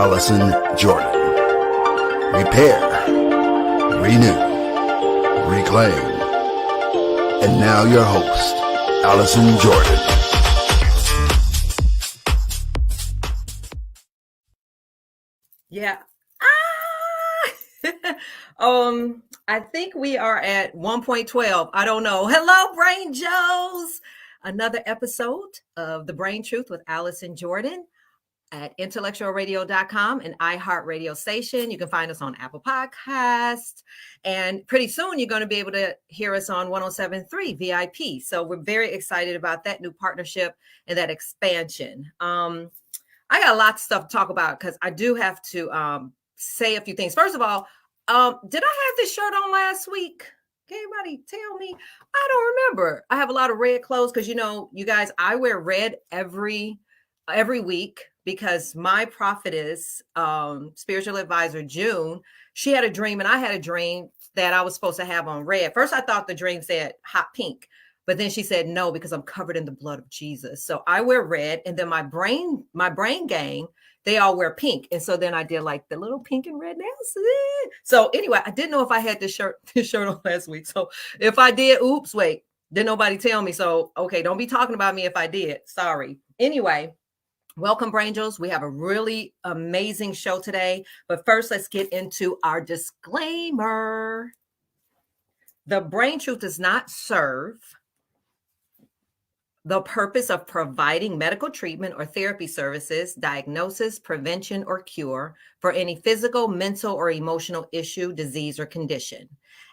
Allison Jordan. Repair, renew, reclaim. And now your host, Allison Jordan. Yeah. I think we are at 1.12. I don't know. Hello, Brain Joes. Another episode of The Brain Truth with Allison Jordan at intellectualradio.com and iHeartRadio station. You can find us on Apple Podcasts. And pretty soon you're going to be able to hear us on 107.3 VIP. So we're very excited about that new partnership and that expansion. I got a lot of stuff to talk about because I do have to say a few things. First of all, did I have this shirt on last week? Can anybody tell me? I don't remember. I have a lot of red clothes because, you guys, I wear red every week because my prophetess, spiritual advisor, June, she had a dream and I had a dream that I was supposed to have on red. First, I thought the dream said hot pink. But then she said, no, because I'm covered in the blood of Jesus. So I wear red. And then my brain gang, they all wear pink. And so then I did like the little pink and red nails. So anyway, I didn't know if I had this shirt on last week. So if I did, oops, wait, didn't nobody tell me. So, okay, don't be talking about me if I did. Sorry. Anyway, welcome, Brangels. We have a really amazing show today. But first, let's get into our disclaimer. The Brain Truth does not serve the purpose of providing medical treatment or therapy services, diagnosis, prevention, or cure for any physical, mental, or emotional issue, disease, or condition.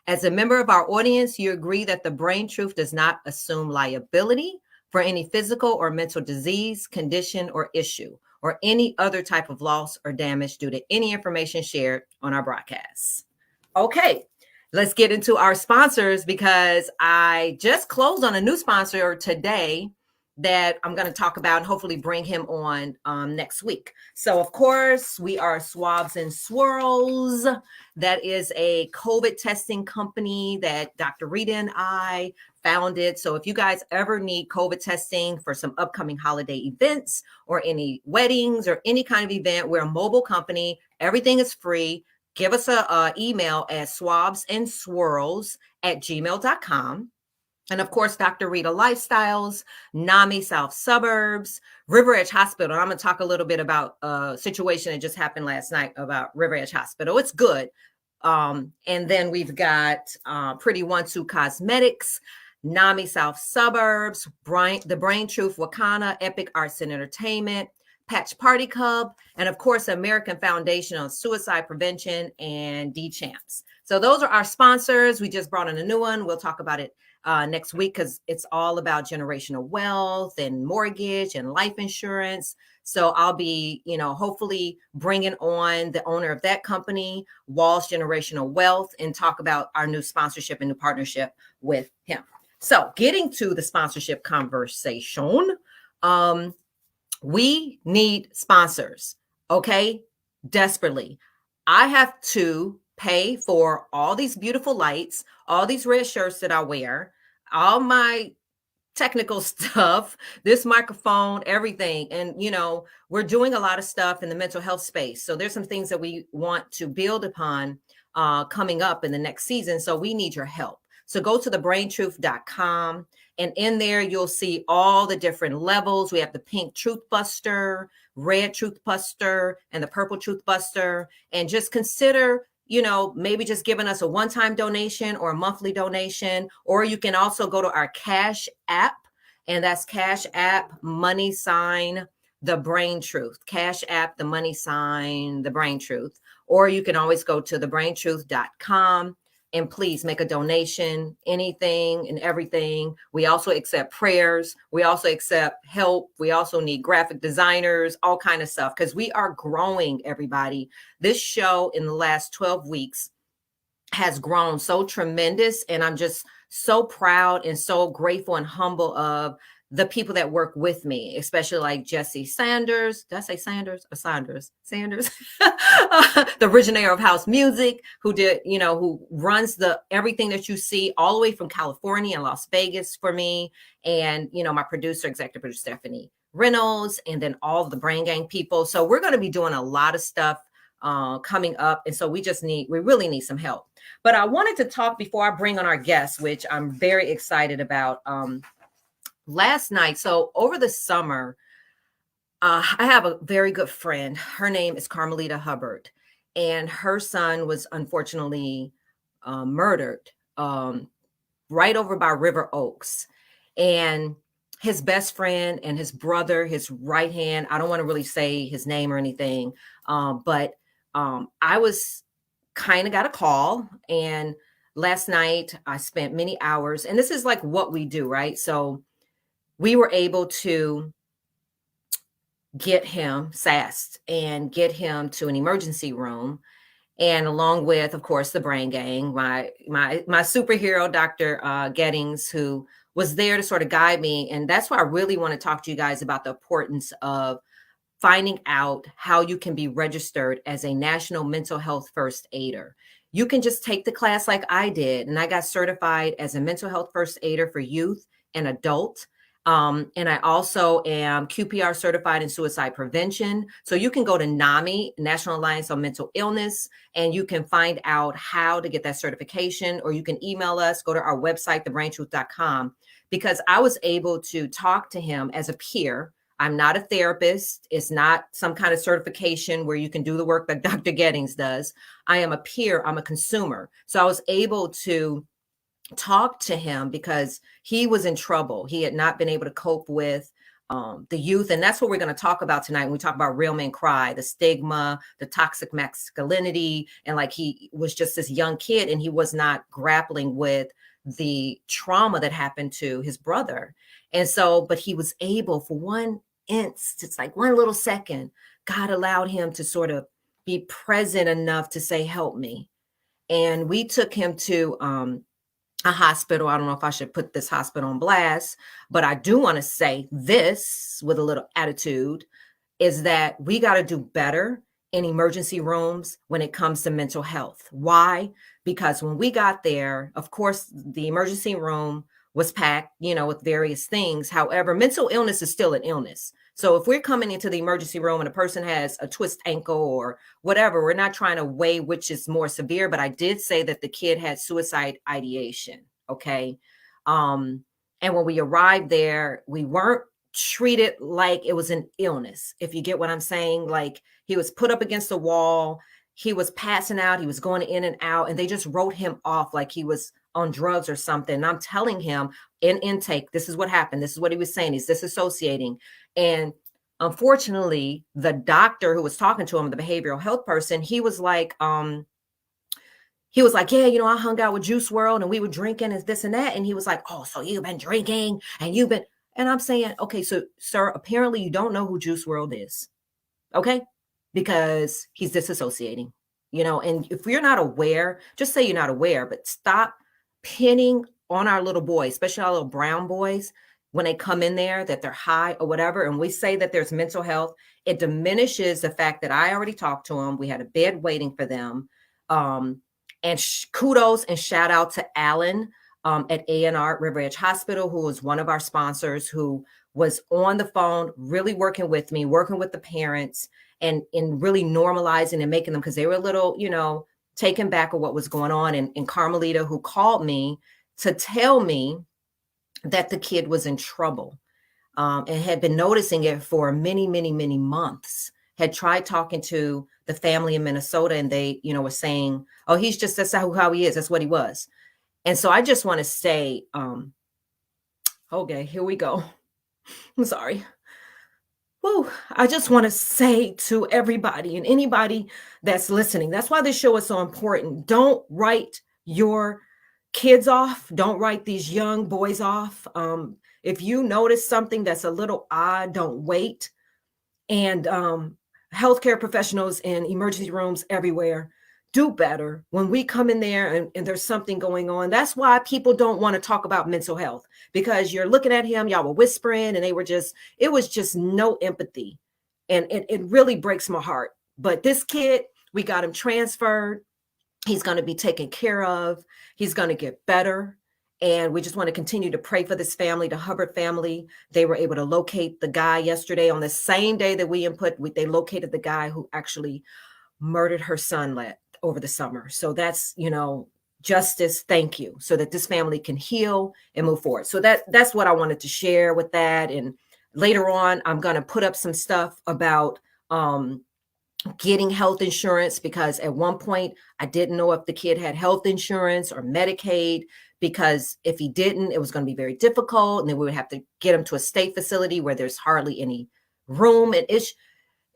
As a member of our audience, you agree that the Brain Truth does not assume liability for any physical or mental disease, condition, or issue, or any other type of loss or damage due to any information shared on our broadcasts. Okay. Let's get into our sponsors because I just closed on a new sponsor today that I'm going to talk about and hopefully bring him on next week. So, of course, we are Swabs and Swirls. That is a COVID testing company that Dr. Rita and I founded. So if you guys ever need COVID testing for some upcoming holiday events or any weddings or any kind of event, we're a mobile company. Everything is free. Give us an email at swabsandswirls@gmail.com. And of course, Dr. Rita Lifestyles, NAMI South Suburbs, River Edge Hospital. I'm going to talk a little bit about a situation that just happened last night about River Edge Hospital. It's good. And then we've got Pretty One Two Cosmetics, NAMI South Suburbs, The Brain Truth, Wakana, Epic Arts and Entertainment, Patch Party Club, and of course, American Foundation on Suicide Prevention and D-Champs. So those are our sponsors. We just brought in a new one. We'll talk about it next week because it's all about generational wealth and mortgage and life insurance. So I'll be, hopefully bringing on the owner of that company, Walsh Generational Wealth, and talk about our new sponsorship and new partnership with him. So getting to the sponsorship conversation, we need sponsors, okay? Desperately. I have to pay for all these beautiful lights, all these red shirts that I wear, all my technical stuff, this microphone, everything. And, we're doing a lot of stuff in the mental health space. So there's some things that we want to build upon coming up in the next season. So we need your help. So go to thebraintruth.com. And in there, you'll see all the different levels. We have the pink Truth Buster, red Truth Buster, and the purple Truth Buster. And just consider, maybe just giving us a one-time donation or a monthly donation. Or you can also go to our Cash App, and that's Cash App $, The Brain Truth. Cash App, the $, The Brain Truth. Or you can always go to thebraintruth.com. And please make a donation, anything and everything. We also accept prayers. We also accept help. We also need graphic designers, all kind of stuff, because we are growing, everybody. This show in the last 12 weeks has grown so tremendous. And I'm just so proud and so grateful and humble of the people that work with me, especially like Jesse Sanders. Did I say Sanders or Saunders? Sanders, the originator of house music, who did, who runs everything that you see all the way from California and Las Vegas for me. And, my producer, executive producer, Stephanie Reynolds, and then all of the Brain Gang people. So we're going to be doing a lot of stuff coming up. And so we really need some help. But I wanted to talk before I bring on our guests, which I'm very excited about. Last night, so over the summer, I have a very good friend. Her name is Carmelita Hubbard, and her son was unfortunately murdered right over by River Oaks. And his best friend and his brother, his right hand, I don't want to really say his name or anything, but I was kind of got a call. And last night I spent many hours, and this is like what we do, right? So we were able to get him sassed and get him to an emergency room, and along with, of course, the Brain Gang, my superhero, Dr. Gettings, who was there to sort of guide me. And that's why I really want to talk to you guys about the importance of finding out how you can be registered as a National Mental Health First Aider. You can just take the class like I did, and I got certified as a mental health first aider for youth and adult. And I also am QPR certified in suicide prevention. So you can go to NAMI, National Alliance on Mental Illness, and you can find out how to get that certification, or you can email us, go to our website, thebraintruth.com, because I was able to talk to him as a peer. I'm not a therapist. It's not some kind of certification where you can do the work that Dr. Gettings does. I am a peer. I'm a consumer. So I was able to talk to him because he was in trouble. He had not been able to cope with the youth. And that's what we're going to talk about tonight when we talk about Real Men Cry, the stigma, the toxic masculinity. And like, he was just this young kid and he was not grappling with the trauma that happened to his brother. And so, but he was able, for one instance, it's like one little second, God allowed him to sort of be present enough to say, help me. And we took him to a hospital. I don't know if I should put this hospital on blast, but I do want to say this with a little attitude, is that we got to do better in emergency rooms when it comes to mental health. Why? Because when we got there, of course, the emergency room was packed, with various things. However, mental illness is still an illness. So if we're coming into the emergency room and a person has a twist ankle or whatever, we're not trying to weigh which is more severe, but I did say that the kid had suicide ideation. Okay. And when we arrived there, we weren't treated like it was an illness. If you get what I'm saying, like he was put up against the wall, he was passing out, he was going in and out, and they just wrote him off like he was on drugs or something. And I'm telling him in intake, this is what happened. This is what he was saying. He's disassociating. And unfortunately, the doctor who was talking to him, the behavioral health person, he was like, yeah, I hung out with Juice World and we were drinking and this and that. And he was like, oh, so you've been drinking and you've been, and I'm saying, okay, so sir, apparently you don't know who Juice World is. Okay. Because he's disassociating, and if you're not aware, just say you're not aware, but stop pinning on our little boys, especially our little brown boys, when they come in there that they're high or whatever. And we say that there's mental health, it diminishes the fact that I already talked to them. We had a bed waiting for them. And kudos and shout out to Alan at A&R River Edge Hospital, who was one of our sponsors, who was on the phone, really working with me, working with the parents, and really normalizing and making them, because they were a little, taken back of what was going on. And Carmelita, who called me to tell me that the kid was in trouble and had been noticing it for many, many, many months, had tried talking to the family in Minnesota, and they, were saying, oh, that's how he is. That's what he was. And so I just want to say, okay, here we go. I'm sorry. Whew, I just want to say to everybody and anybody that's listening, that's why this show is so important. Don't write your kids off. Don't write these young boys off. If you notice something that's a little odd, don't wait. And healthcare professionals in emergency rooms everywhere, do better. When we come in there and there's something going on, that's why people don't want to talk about mental health, because you're looking at him, y'all were whispering, and it was just no empathy. And it really breaks my heart. But this kid, we got him transferred. He's going to be taken care of. He's going to get better. And we just want to continue to pray for this family, the Hubbard family. They were able to locate the guy yesterday on the same day that they located the guy who actually murdered her son over the summer. So that's, justice. Thank you. So that this family can heal and move forward. So that's what I wanted to share with that. And later on, I'm going to put up some stuff about getting health insurance, because at one point I didn't know if the kid had health insurance or Medicaid, because if he didn't, it was going to be very difficult. And then we would have to get him to a state facility where there's hardly any room. And it's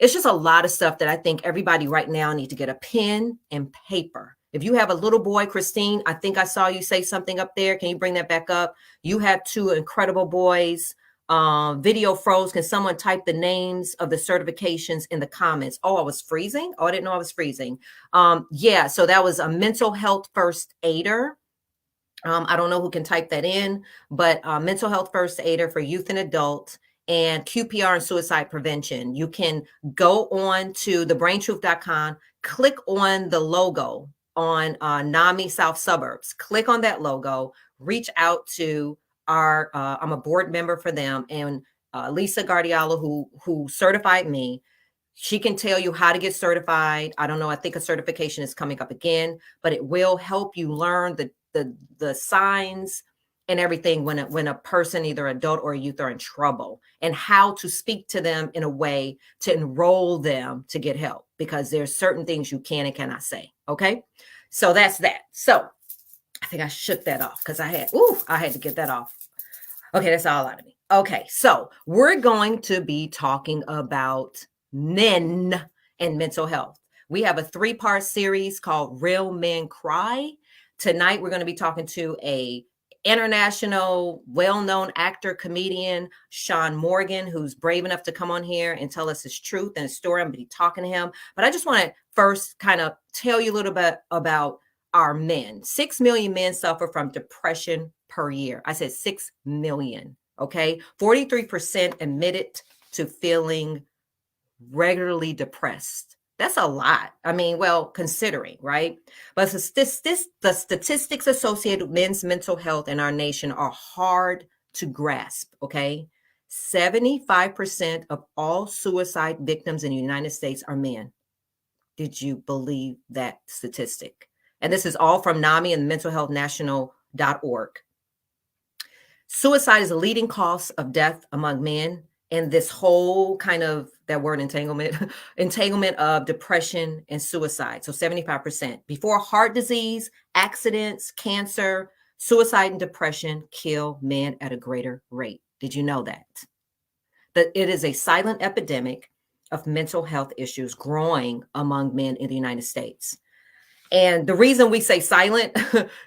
just a lot of stuff that I think everybody right now need to get a pen and paper. If you have a little boy, Christine, I think I saw you say something up there. Can you bring that back up? You have two incredible boys. Video froze. Can someone type the names of the certifications in the comments? Oh, I was freezing. Oh, I didn't know I was freezing. Yeah, so that was a mental health first aider. I don't know who can type that in, but mental health first aider for youth and adult, and QPR and suicide prevention. You can go on to thebraintruth.com, click on the logo on NAMI South Suburbs. Click on that logo, reach out to I'm a board member for them, and Lisa Guardiolo, who certified me. She can tell you how to get certified. I don't know. I think a certification is coming up again, but it will help you learn the signs and everything when a person, either adult or youth, are in trouble, and how to speak to them in a way to enroll them to get help, because there's certain things you can and cannot say. Okay. So that's that. So I think I shook that off because I had to get that off. Okay. That's all out of me. Okay. So we're going to be talking about men and mental health. We have a 3-part series called Real Men Cry. Tonight, we're going to be talking to a international, well-known actor, comedian, Sean Morgan, who's brave enough to come on here and tell us his truth and his story. I'm going to be talking to him. But I just want to first kind of tell you a little bit about our men. 6 million men suffer from depression per year. I said 6 million. Okay. 43% admitted to feeling regularly depressed. That's a lot. I mean, well, considering, right? But the statistics associated with men's mental health in our nation are hard to grasp, okay? 75% of all suicide victims in the United States are men. Did you believe that statistic? And this is all from NAMI and mentalhealthnational.org. Suicide is the leading cause of death among men. And this whole kind of, that word entanglement of depression and suicide. So 75%. Before heart disease, accidents, cancer, suicide and depression kill men at a greater rate. Did you know that? That it is a silent epidemic of mental health issues growing among men in the United States. And the reason we say silent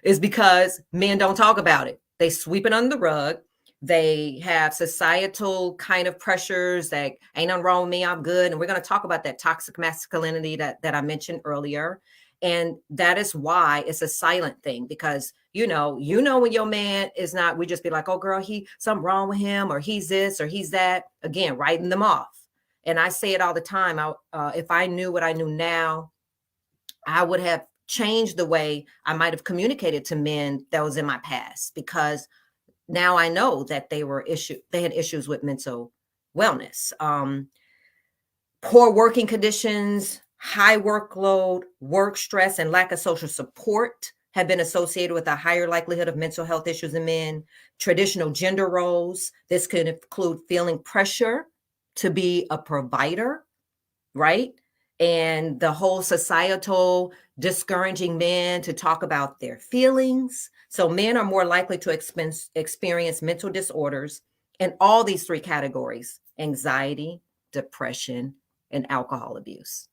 is because men don't talk about it. They sweep it under the rug. They have societal kind of pressures that ain't nothing wrong with me, I'm good. And we're going to talk about that toxic masculinity that I mentioned earlier. And that is why it's a silent thing, because, you know, when your man is not, we just be like, oh girl, something wrong with him, or he's this, or he's that. Again, writing them off. And I say it all the time. If I knew what I knew now, I would have changed the way I might have communicated to men that was in my past, because now I know that they had issues with mental wellness, poor working conditions, high workload, work stress, and lack of social support have been associated with a higher likelihood of mental health issues in men. Traditional gender roles. This could include feeling pressure to be a provider, right? And the whole societal discouraging men to talk about their feelings. So men are more likely to experience mental disorders in all these 3 categories: anxiety, depression, and alcohol abuse.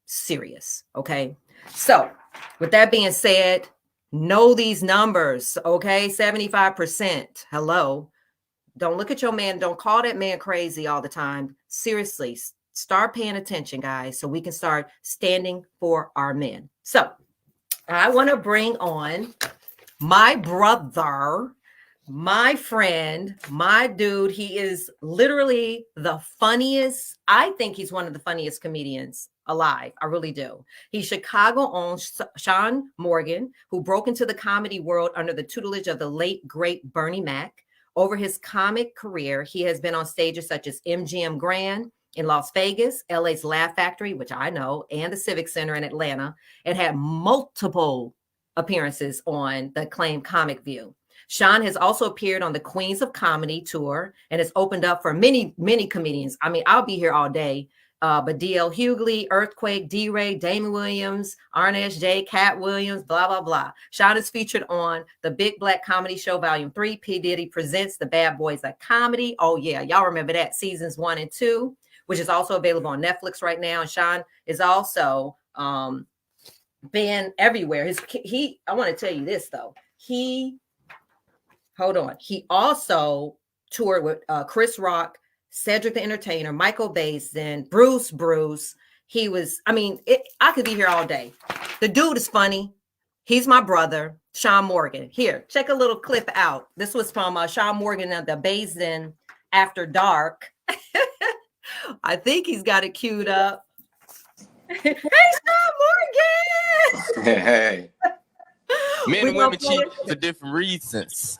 Serious. Okay. So with that being said, know these numbers. Okay. 75%. Hello. Don't look at your man. Don't call that man crazy all the time. Seriously. Start paying attention, guys, so we can start standing for our men. So I want to bring on my brother, my friend, my dude. He is literally the funniest. I think he's one of the funniest comedians alive. I really do. He's Chicago-owned Sean Morgan, who broke into the comedy world under the tutelage of the late, great Bernie Mac. Over his comic career, he has been on stages such as MGM Grand in Las Vegas, LA's Laugh Factory, which I know, and the Civic Center in Atlanta, and had multiple appearances on the acclaimed Comic View. Sean has also appeared on the Queens of Comedy tour and has opened up for many, many comedians. I mean, I'll be here all day. But D.L. Hughley, Earthquake, D-Ray, Damon Williams, Arnett J, Cat Williams, blah, blah, blah. Sean is featured on the Big Black Comedy Show, Volume 3. P. Diddy presents The Bad Boys of Comedy. Oh, yeah. Y'all remember that. Seasons 1 and 2, which is also available on Netflix right now. And Sean is also been everywhere. I want to tell you this, though. He also toured with Chris Rock, Cedric the Entertainer, Michael Basin, Bruce. I could be here all day. The dude is funny. He's my brother, Sean Morgan. Here, check a little clip out. This was from Sean Morgan of the Basin After Dark. I think he's got it queued up. Hey, Sean Morgan! Hey. Men and women cheat for different reasons.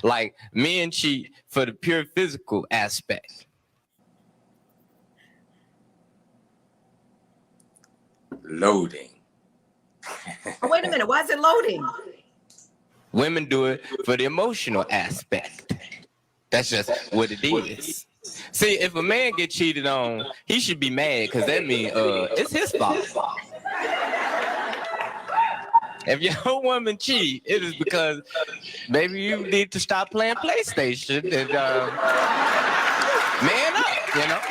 Like men cheat for the pure physical aspect. Loading. Oh, wait a minute. Why is it loading? Women do it for the emotional aspect. That's just what it is. See, if a man get cheated on, he should be mad because that means it's his fault. If your woman cheat, it is because maybe you need to stop playing PlayStation and man up,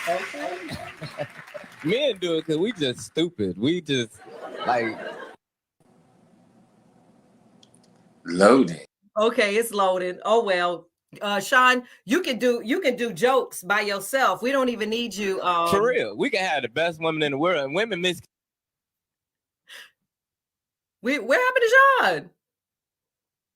Okay. Men do it because we just stupid. We just like loading. Okay, it's loaded. Oh well. Sean, you can do jokes by yourself. We don't even need you. For real. We can have the best women in the world, and women miss. What happened to Sean?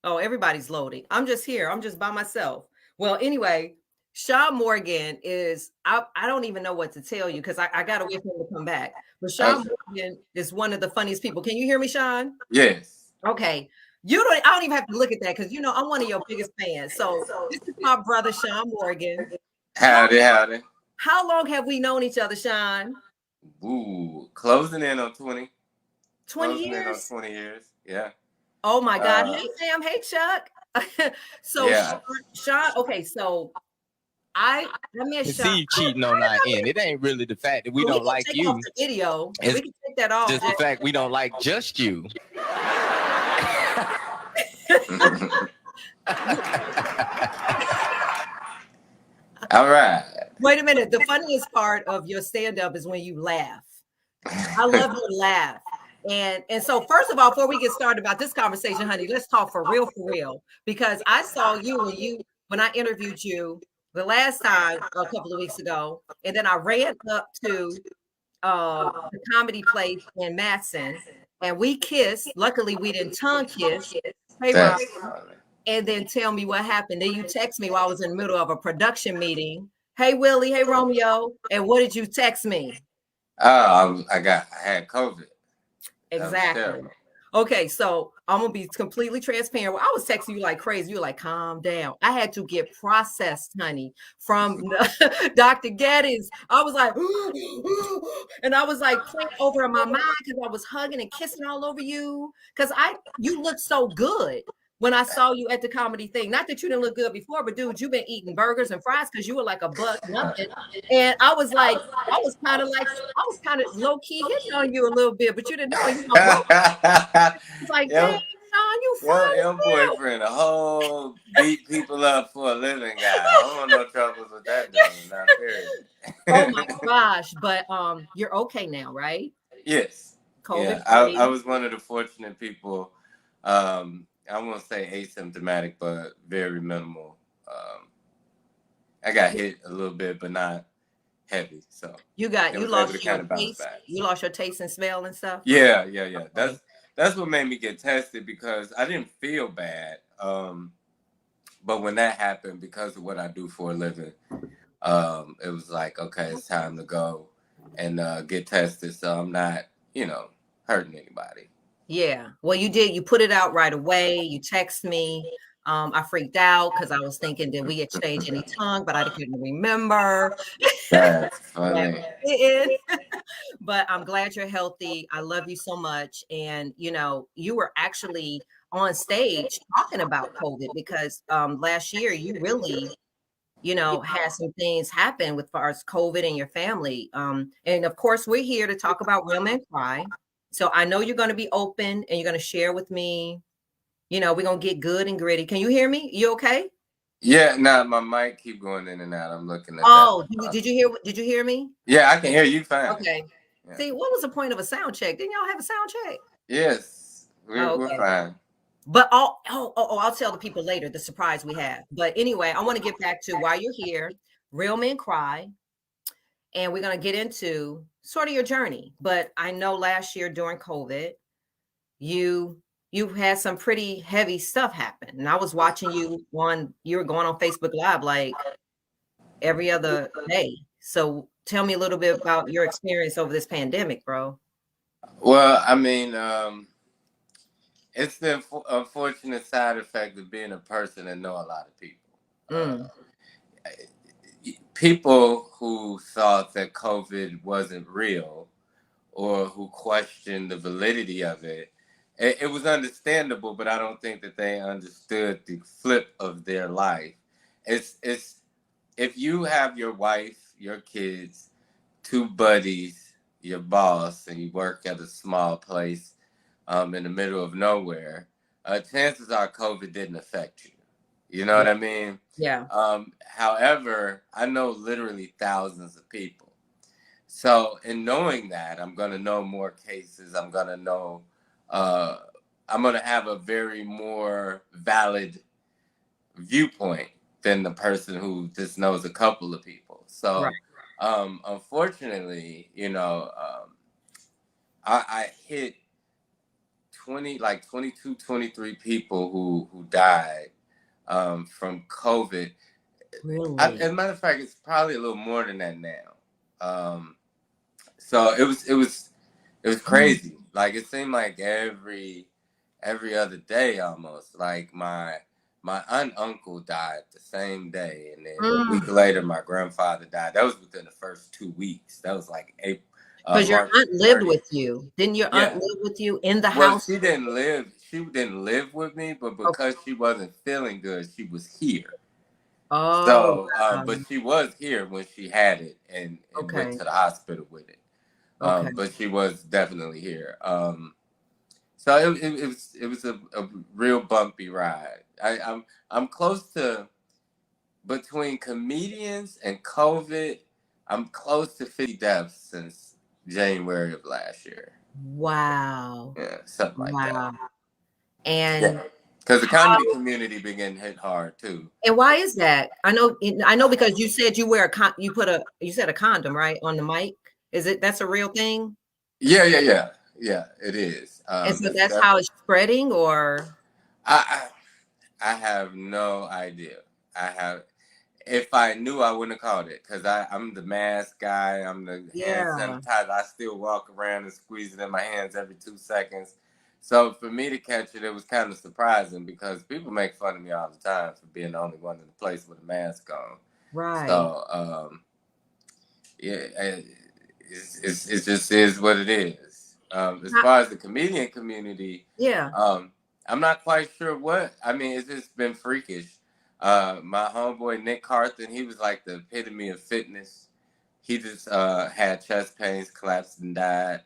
Oh, everybody's loading. I'm just here. I'm just by myself. Well, anyway, Sean Morgan is, I don't even know what to tell you because I got to wait for him to come back. But Sean Morgan is one of the funniest people. Can you hear me, Sean? Yes. Okay. I don't even have to look at that because, I'm one of your biggest fans. So this is my brother, Sean Morgan. Howdy. How long have we known each other, Sean? Ooh, closing in on 20. 20 years? 20 years, yeah. Oh my God. Hey, Sam. Hey, Chuck. So, yeah. Sean, okay, so I met Sean. See you cheating on our end. It ain't really the fact that we don't like you. Off the video. We can take that off. Just the fact we don't like just you. All right. Wait a minute. The funniest part of your stand-up is when you laugh. I love your laugh. And so first of all, before we get started about this conversation, honey, let's talk for real. Because I saw you when I interviewed you the last time a couple of weeks ago, and then I ran up to the comedy place in Madison, and we kissed. Luckily, we didn't tongue kiss. Hey, Rob. And then tell me what happened. Then you text me while I was in the middle of a production meeting. Hey, Willie. Hey, Romeo. And what did you text me? I had COVID. Exactly. Okay, so I'm gonna be completely transparent. I was texting you like crazy. You were like, calm down. I had to get processed, honey, from Dr. Geddes. I was like, and I was like playing over in my mind because I was hugging and kissing all over you. Because you looked so good when I saw you at the comedy thing. Not that you didn't look good before, but dude, you've been eating burgers and fries because you were like a buck nothing. And I was kind of low key hitting on you a little bit, but you didn't know. It's like, damn, Sean, you funny. Your boyfriend, a whole beat people up for a living guy. I don't want no troubles with that dude. Not period. Oh my gosh, but you're okay now, right? Yes. COVID. Yeah, I was one of the fortunate people. I won't say asymptomatic, but very minimal. I got hit a little bit, but not heavy. So you lost your taste. You lost your taste and smell and stuff. Yeah. That's what made me get tested because I didn't feel bad. But when that happened, because of what I do for a living, it was like, okay, it's time to go and get tested, so I'm not, hurting anybody. Yeah. Well, you did. You put it out right away. You text me. I freaked out because I was thinking, did we exchange any tongue? But I couldn't remember. That's funny. But I'm glad you're healthy. I love you so much. And you were actually on stage talking about COVID because last year you really, had some things happen with far as COVID and your family. And of course, we're here to talk about Real Men Cry. So I know you're going to be open and you're going to share with me. We're going to get good and gritty. Can you hear me? You okay? Yeah, my mic keep going in and out. I'm looking at that. Did you hear me? Yeah, I can hear you fine. Okay. Yeah. See, what was the point of a sound check? Didn't y'all have a sound check? Yes, we're fine. But I'll tell the people later the surprise we have. But anyway, I want to get back to why you're here. Real Men Cry. And we're going to get into sort of your journey. But I know last year during COVID, you had some pretty heavy stuff happen. And I was watching you were going on Facebook Live like every other day. So tell me a little bit about your experience over this pandemic, bro. Well, I mean, it's the unfortunate side effect of being a person and know a lot of people. People who thought that COVID wasn't real or who questioned the validity of it, it was understandable, but I don't think that they understood the flip of their life. It's if you have your wife, your kids, 2 buddies, your boss, and you work at a small place in the middle of nowhere, chances are COVID didn't affect you. You know what I mean? Yeah. However, I know literally thousands of people. So in knowing that, I'm going to know more cases. I'm going to know, I'm going to have a very more valid viewpoint than the person who just knows a couple of people. So unfortunately, I hit 22, 23 people who died from COVID. Really? As a matter of fact, it's probably a little more than that now. So it was crazy. Like it seemed like every other day almost. Like my aunt uncle died the same day, and then a week later my grandfather died. That was within the first 2 weeks. That was like April. Because your aunt lived with you. Didn't your aunt live with you in the house? She didn't live with me, but because she wasn't feeling good, she was here. Oh. So, but she was here when she had it and went to the hospital with it. But she was definitely here. So it was a real bumpy ride. I'm close to, between comedians and COVID, I'm close to 50 deaths since January of last year. Wow. Yeah, something like that. And because the comedy community began hit hard too. And why is that? I know because you said you wear you said a condom, right, on the mic. That's a real thing? Yeah, it is. And so that's how it's spreading, or I have no idea. If I knew, I wouldn't have called it, because I'm the mask guy. I'm the hand sanitizer. I still walk around and squeeze it in my hands every 2 seconds. So for me to catch it, it was kind of surprising because people make fun of me all the time for being the only one in the place with a mask on. Right. So it just is what it is. As far as the comedian community, I'm not quite sure what. I mean, it's just been freakish. My homeboy Nick Carthen, he was like the epitome of fitness. He just had chest pains, collapsed and died.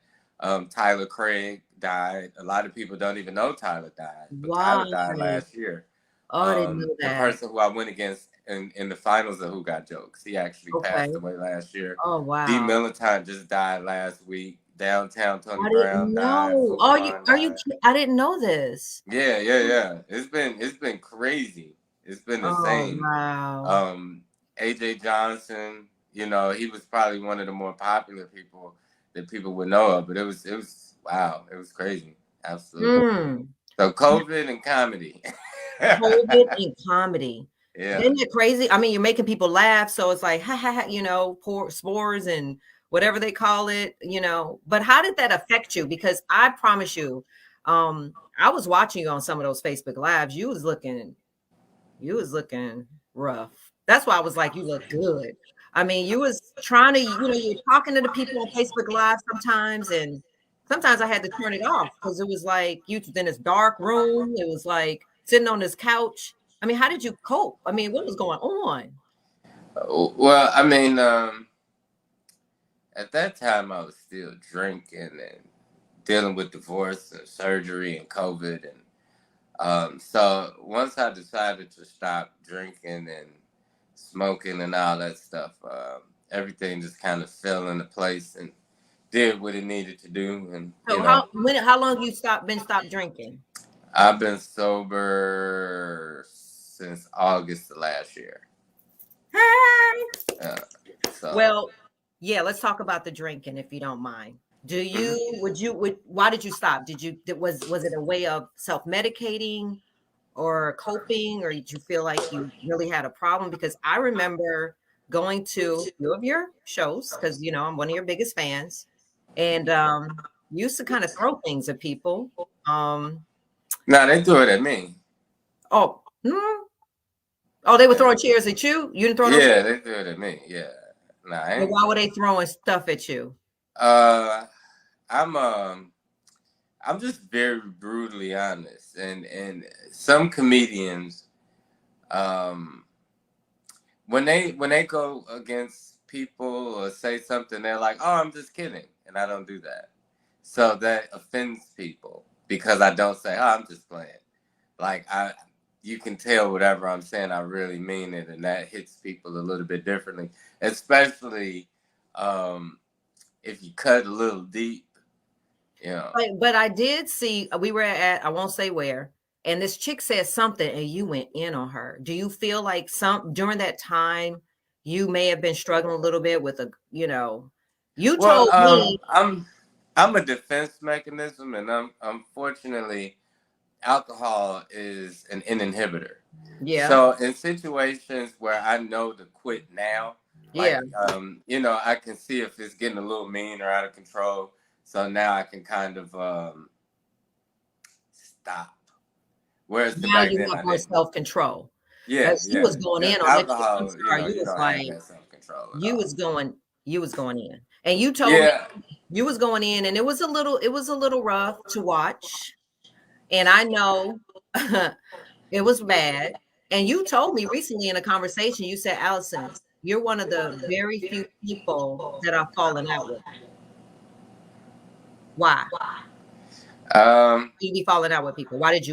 Tyler Craig died. A lot of people don't even know Tyler died. But Tyler died last year. Oh, I didn't know that. The person who I went against in the finals of Who Got Jokes, he actually passed away last year. Oh, wow. D. Militant just died last week. Downtown Tony Brown died. I didn't know this. Yeah. It's been crazy. It's been insane. Wow. AJ Johnson, he was probably one of the more popular people that people would know of, but it was wow, it was crazy. Absolutely. So COVID and comedy. COVID and comedy. Yeah. Isn't it crazy? I mean, you're making people laugh, so it's like, ha ha ha, you know, poor spores and whatever they call it, you know. But how did that affect you? Because I promise you, I was watching you on some of those Facebook lives. You was looking rough. That's why I was like, you look good. I mean, you was trying to, you know, you're talking to the people on Facebook Live sometimes, and sometimes I had to turn it off because it was like you in this dark room. It was like sitting on this couch. I mean, how did you cope? I mean, what was going on? Well, I mean, at that time I was still drinking and dealing with divorce and surgery and COVID, and so once I decided to stop drinking and smoking and all that stuff, everything just kind of fell into place and did what it needed to do. And So how long you been stopped drinking? I've been sober since August of last year. Well, yeah, let's talk about the drinking if you don't mind. Do you why did you stop? Was it a way of self-medicating or coping, or did you feel like you really had a problem? Because I remember going to a few of your shows because you know I'm one of your biggest fans, and you used to kind of throw things at people. No, they threw it at me. Oh, they were throwing chairs at you. You didn't throw no chairs? They threw it at me. Yeah. Nah, why were they throwing stuff at you? I'm just very brutally honest, and some comedians, when they go against people or say something, they're like, "Oh, I'm just kidding," and I don't do that. So that offends people because I don't say, "Oh, I'm just playing." Like you can tell whatever I'm saying, I really mean it, and that hits people a little bit differently, especially if you cut a little deep. Yeah. But I did see we were at I won't say where, and this chick said something and you went in on her. Do you feel like during that time you may have been struggling a little bit with you told me I'm a defense mechanism, and unfortunately alcohol is an inhibitor. Yeah. So in situations where I know to quit now, like I can see if it's getting a little mean or out of control. So now I can kind of stop. Whereas now you have more self-control. Yeah, she was going in on alcohol. You was like self-control. You was going in, and you told me you was going in, and it was a little rough to watch, and I know it was bad. And you told me recently in a conversation, you said, Allison, you're one of the very few people that I've fallen out with. Why? You be falling out with people. Why did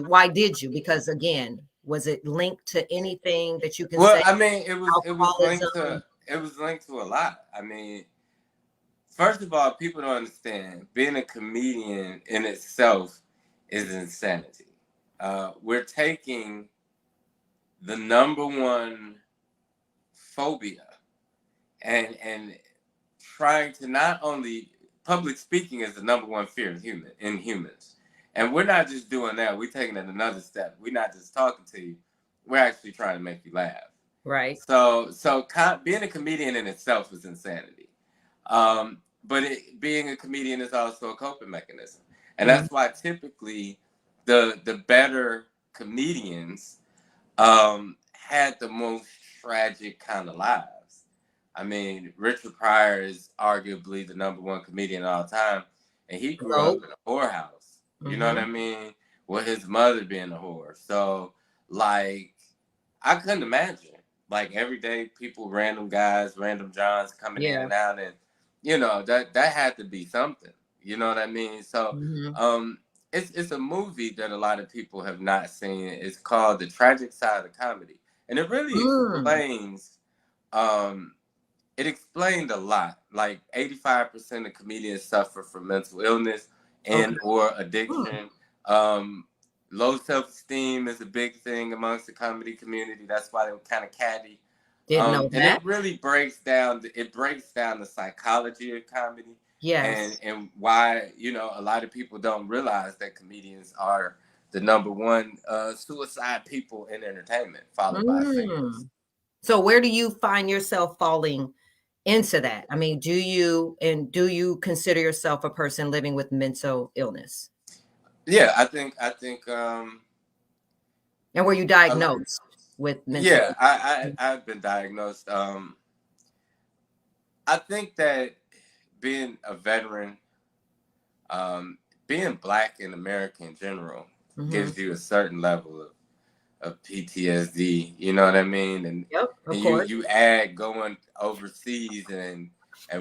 you? Because again, was it linked to anything that you can say? Well, I mean, it was linked to a lot. I mean, first of all, people don't understand being a comedian in itself is insanity. We're taking the number one phobia and trying to not only public speaking is the number one fear in humans. And we're not just doing that. We're taking it another step. We're not just talking to you. We're actually trying to make you laugh. Right. So being a comedian in itself is insanity. But being a comedian is also a coping mechanism. And that's why typically the better comedians had the most tragic kind of lives. I mean, Richard Pryor is arguably the number one comedian of all time, and he grew up in a whorehouse. You know what I mean? With his mother being a whore. So, like, I couldn't imagine. Like, every day, people, random guys, random Johns coming in and out, and, that had to be something. You know what I mean? So, it's a movie that a lot of people have not seen. It's called The Tragic Side of Comedy. And it really explains... it explained a lot. Like 85% of comedians suffer from mental illness and or addiction. Low self-esteem is a big thing amongst the comedy community. That's why they were kind of catty. Didn't know that. And it really breaks down the psychology of comedy. Yes. And why, a lot of people don't realize that comedians are the number one suicide people in entertainment, followed by singers. So where do you find yourself falling into that? I mean, do you consider yourself a person living with mental illness? Yeah, I think and were you diagnosed with mental illness? I've been diagnosed. I think that being a veteran, being Black in America in general, gives you a certain level of PTSD. You know what I mean? And, you add going overseas and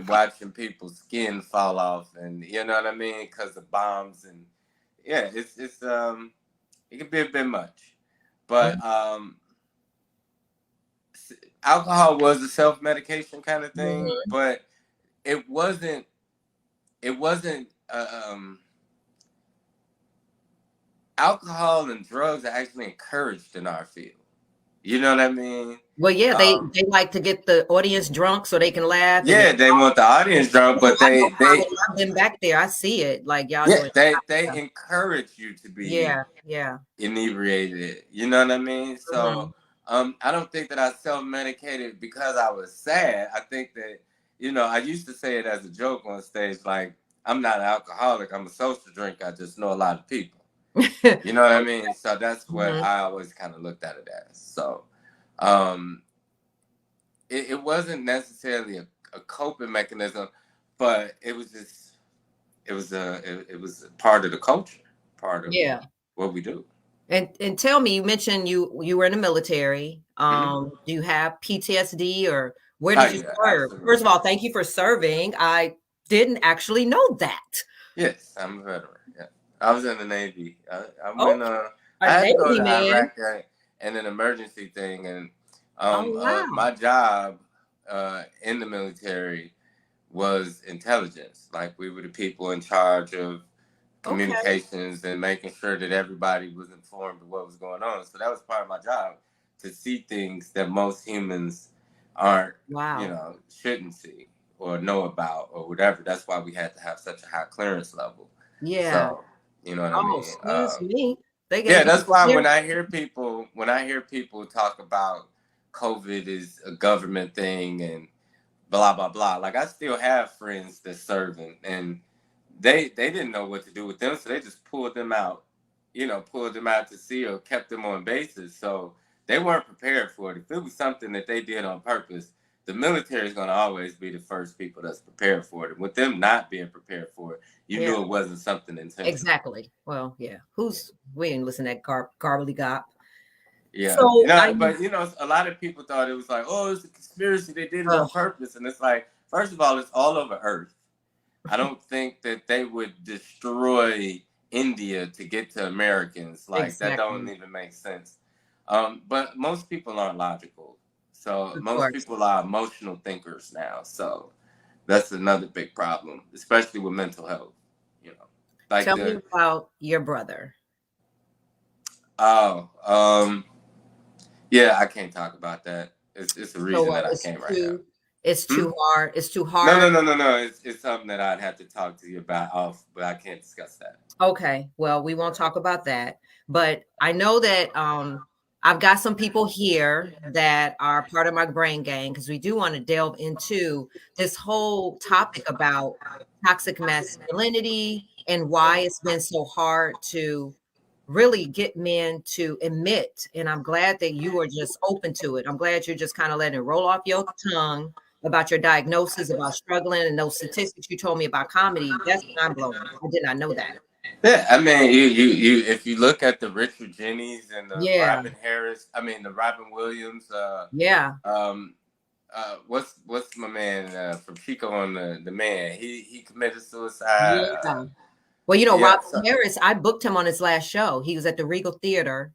watching people's skin fall off, and you know what I mean, because of bombs, and yeah, it's it can be a bit much, but alcohol was a self-medication kind of thing, but it wasn't alcohol and drugs are actually encouraged in our field. You know what I mean? Well, yeah, they like to get the audience drunk so they can laugh. Yeah, they want the audience drunk, but I've been back there. I see it. Like y'all. Yeah, they encourage you to be inebriated. You know what I mean? So I don't think that I self-medicated because I was sad. I think that, you know, I used to say it as a joke on stage, like, I'm not an alcoholic, I'm a social drinker, I just know a lot of people. You know what I mean? So that's what I always kind of looked at it as. So it wasn't necessarily a coping mechanism, but it was just it was a part of the culture, part of what we do. And tell me, you mentioned you were in the military. Do you have PTSD, or where did you serve? Absolutely. First of all, thank you for serving. I didn't actually know that. Yes, I'm a veteran. Yeah, I was in the Navy. I had to go to Iraq and an emergency thing, and my job in the military was intelligence. Like, we were the people in charge of communications and making sure that everybody was informed of what was going on. So that was part of my job, to see things that most humans aren't, you know, shouldn't see or know about or whatever. That's why we had to have such a high clearance level. Yeah. So, you know what I mean? Excuse me. That's why when I hear people talk about COVID is a government thing and blah, blah, blah, like, I still have friends that's serving, and they didn't know what to do with them, so they just pulled them out to sea or kept them on bases. So they weren't prepared for it. If it was something that they did on purpose, the military is going to always be the first people that's prepared for it. And with them not being prepared for it, you knew it wasn't something intentional. Exactly. Well, yeah. We didn't listen to that garbly gop. Yeah. So, but a lot of people thought it was like, oh, it's a conspiracy. They did it on purpose. And it's like, first of all, it's all over Earth. I don't think that they would destroy India to get to Americans. Like, that don't even make sense. But most people aren't logical. So most people are emotional thinkers now. So that's another big problem, especially with mental health. You know, like, tell me about your brother. Yeah, I can't talk about that. It's a reason that I can't right now. It's too hard. It's too hard. No. It's something that I'd have to talk to you about but I can't discuss that. Okay. Well, we won't talk about that. But I know that I've got some people here that are part of my brain gang, because we do want to delve into this whole topic about toxic masculinity and why it's been so hard to really get men to admit. And I'm glad that you are just open to it. I'm glad you're just kind of letting it roll off your tongue about your diagnosis, about struggling, and those statistics you told me about comedy. That's mind blowing. I did not know that. Yeah, I mean, you if you look at the Richard Jennies and the the Robin Williams, what's my man from Chico on the Man? He committed suicide. Yeah. Well, Robin Harris, I booked him on his last show. He was at the Regal Theater.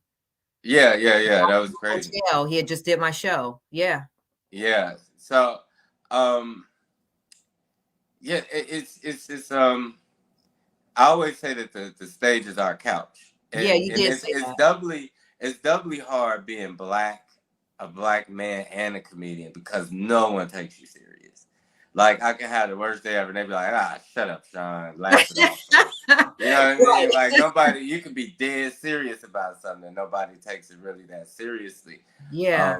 Yeah. That was crazy. Hotel. He had just did my show. Yeah. Yeah. So, it's I always say that the stage is our couch. And, you did say that. It's doubly hard being a black man and a comedian, because no one takes you serious. Like, I can have the worst day ever, and they be like, shut up, Sean. Laugh it off. You know what I mean? Like nobody, you can be dead serious about something, and nobody takes it really that seriously. Yeah.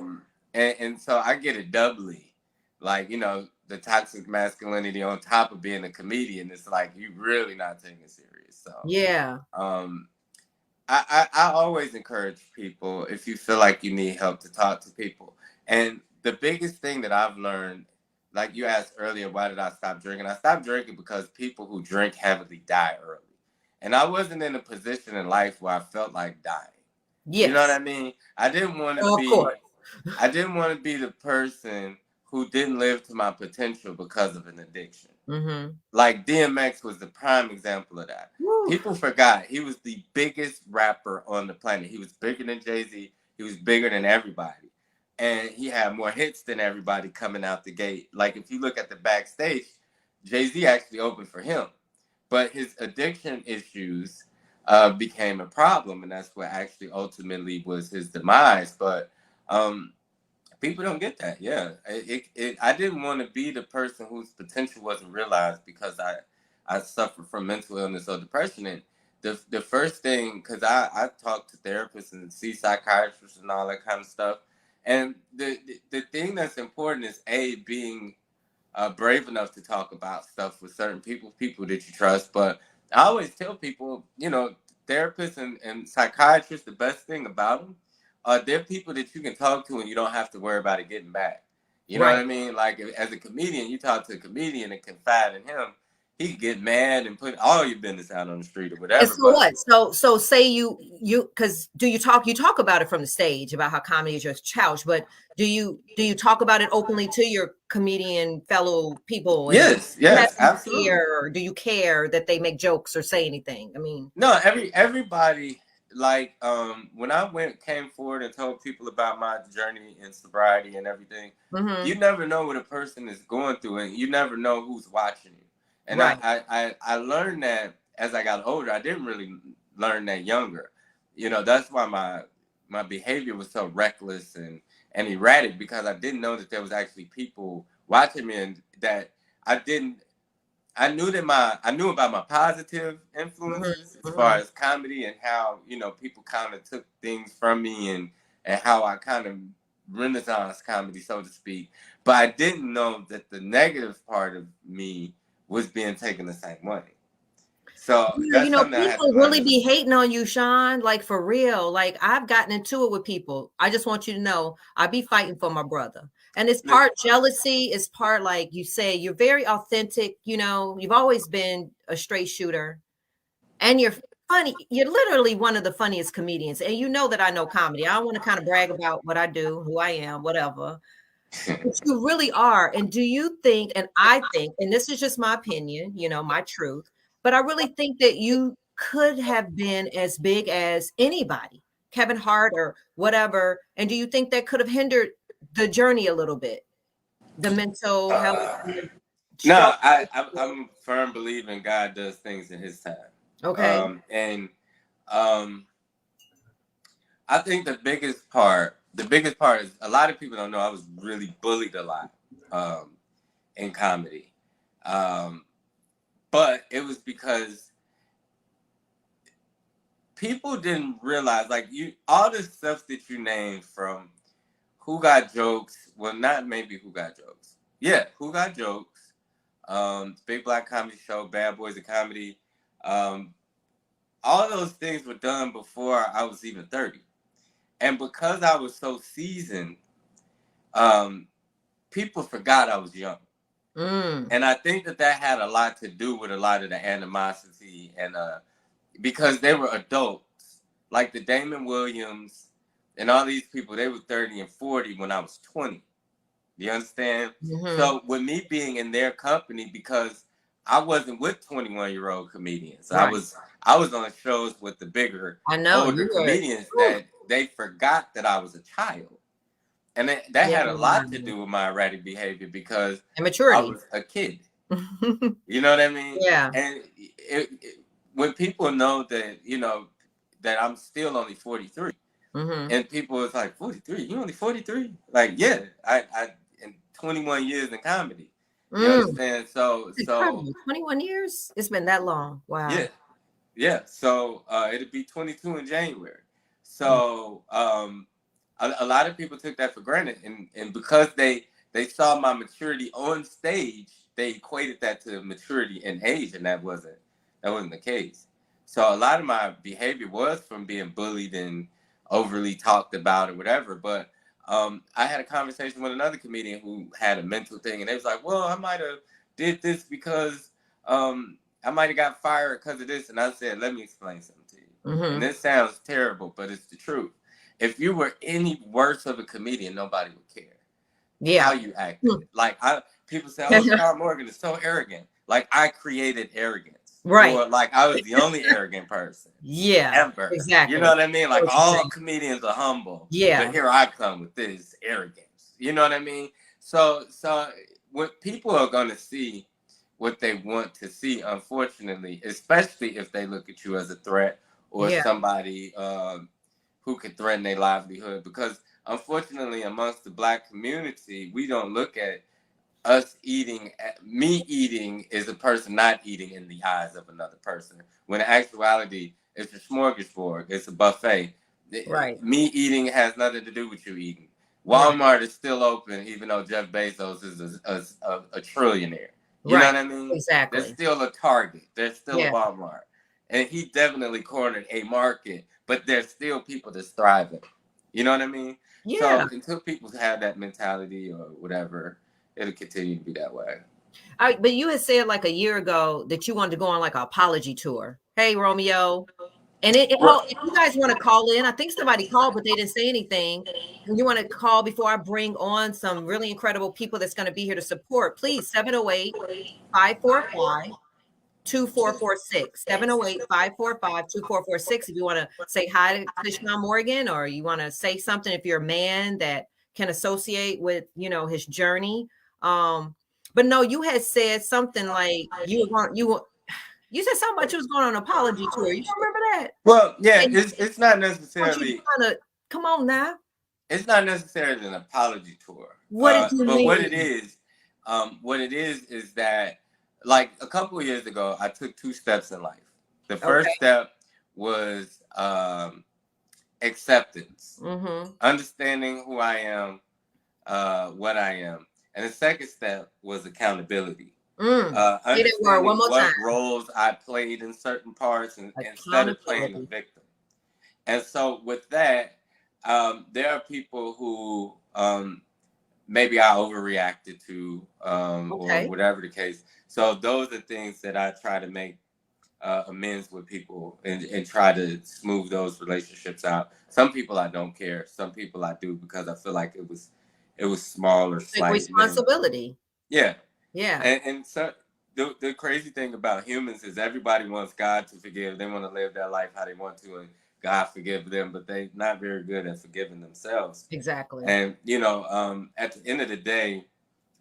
And so I get it doubly. Like, you know, the toxic masculinity on top of being a comedian, it's like you really not taking it serious. So yeah. I always encourage people, if you feel like you need help, to talk to people. And the biggest thing that I've learned, like you asked earlier, why did I stop drinking? I stopped drinking because people who drink heavily die early. And I wasn't in a position in life where I felt like dying. Yes. You know what I mean? I didn't want to be the person who didn't live to my potential because of an addiction. Mm-hmm. Like DMX was the prime example of that. Woo. People forgot he was the biggest rapper on the planet. He was bigger than Jay-Z. He was bigger than everybody. And he had more hits than everybody coming out the gate. Like if you look at the backstage, Jay-Z actually opened for him. But his addiction issues became a problem. And that's what actually ultimately was his demise. But people don't get that. Yeah. I didn't want to be the person whose potential wasn't realized because I suffered from mental illness or depression. And the first thing, because I talk to therapists and see psychiatrists and all that kind of stuff. And the thing that's important is being brave enough to talk about stuff with certain people that you trust. But I always tell people, you know, therapists and psychiatrists, the best thing about them, they're people that you can talk to and you don't have to worry about it getting back. You know what I mean? Like as a comedian, you talk to a comedian and confide in him. He can get mad and put all your business out on the street or whatever. And so what? So say you because you talk about it from the stage about how comedy is your challenge, but do you talk about it openly to your comedian fellow people? Yes, absolutely. Or do you care that they make jokes or say anything? I mean, no, everybody. Like when I came forward and told people about my journey in sobriety and everything, you never know what a person is going through, and you never know who's watching you. And I learned that as I got older. I didn't really learn that younger. You know, that's why my behavior was so reckless and erratic, because I didn't know that there was actually people watching me, and that I knew about my positive influences as far as comedy and how, you know, people kind of took things from me and how I kind of renaissance comedy, so to speak. But I didn't know that the negative part of me was being taken the same way. So you know, people really be hating on you, Sean, like for real. Like I've gotten into it with people. I just want you to know I be fighting for my brother. And it's part jealousy, it's part, like you say, you're very authentic, you know, you've always been a straight shooter. And you're funny. You're literally one of the funniest comedians. And you know that I know comedy. I don't want to kind of brag about what I do, who I am, whatever. But you really are. And do you think, and I think, and this is just my opinion, you know, my truth, but I really think that you could have been as big as anybody, Kevin Hart or whatever. And do you think that could have hindered the journey a little bit? The mental health? No, I'm a firm believer in God does things in his time. Okay. I think the biggest part is a lot of people don't know I was really bullied a lot in comedy. But it was because people didn't realize, like, all the stuff that you named, from Who Got Jokes, well, not maybe Who Got Jokes. Yeah, Who Got Jokes, Big Black Comedy Show, Bad Boys of Comedy. All those things were done before I was even 30. And because I was so seasoned, people forgot I was young. And I think that had a lot to do with a lot of the animosity, and because they were adults, like the Damon Williams and all these people, they were 30 and 40 when I was 20. You understand? So with me being in their company, because I wasn't with 21-year-old comedians. Right. I was on shows with the bigger, older comedians that they forgot that I was a child. And that had a lot to do with my erratic behavior, because immaturity. I was a kid. You know what I mean? Yeah. And when people know that, you know, that I'm still only 43, and people was like, 43? You only 43? Like, yeah, I in 21 years in comedy. You understand? So 21 years? It's been that long. Wow. Yeah, so it'll be 22 in January. So a lot of people took that for granted, and because they saw my maturity on stage, they equated that to maturity in age, and that wasn't the case. So a lot of my behavior was from being bullied and overly talked about or whatever. But I had a conversation with another comedian who had a mental thing, and they was like, "Well, I might have did this because I might have got fired because of this." And I said, "Let me explain something to you." Mm-hmm. And this sounds terrible, but it's the truth. If you were any worse of a comedian, nobody would care. Yeah. How you acted. Like people say, "Oh, Sean Morgan is so arrogant." Like I created arrogance. Right. Or like I was the only arrogant person. Yeah. Ever. Exactly. You know what I mean? Like all comedians are humble. Yeah. But here I come with this arrogance. You know what I mean? So what people are gonna see what they want to see, unfortunately, especially if they look at you as a threat or somebody who could threaten their livelihood. Because unfortunately, amongst the Black community, we don't look at us eating, me eating is a person not eating in the eyes of another person. When in actuality, it's a smorgasbord, it's a buffet. Right. Me eating has nothing to do with you eating. Walmart is still open, even though Jeff Bezos is a trillionaire. You know what I mean? Exactly. There's still a Target. There's still a Walmart. And he definitely cornered a market, but there's still people that's thriving. You know what I mean? Yeah. So until people have that mentality or whatever, it'll continue to be that way. But you had said like a year ago that you wanted to go on like an apology tour. Hey, Romeo. And if you guys want to call in, I think somebody called, but they didn't say anything. And you want to call before I bring on some really incredible people that's going to be here to support, please, 708-545-2446. 708-545-2446. If you want to say hi to Sean Morgan, or you want to say something, if you're a man that can associate with, his journey. But no, you had said something like you said something about you was going on an apology tour. You don't remember that? Well, yeah, it's not necessarily. Come on now. It's not necessarily an apology tour. What did you mean? What it is that, like a couple of years ago, I took 2 steps in life. The first step was acceptance, understanding who I am, what I am, and the second step was accountability. Understanding what roles I played in certain parts instead of playing a victim. And so with that, there are people who maybe I overreacted to or whatever the case. So those are things that I try to make amends with people and try to smooth those relationships out. Some people I don't care. Some people I do because I feel like it was small or slight. Responsibility. Yeah. Yeah. And so the crazy thing about humans is everybody wants God to forgive. They want to live their life how they want to, and God forgive them, but they're not very good at forgiving themselves. Exactly. And, at the end of the day,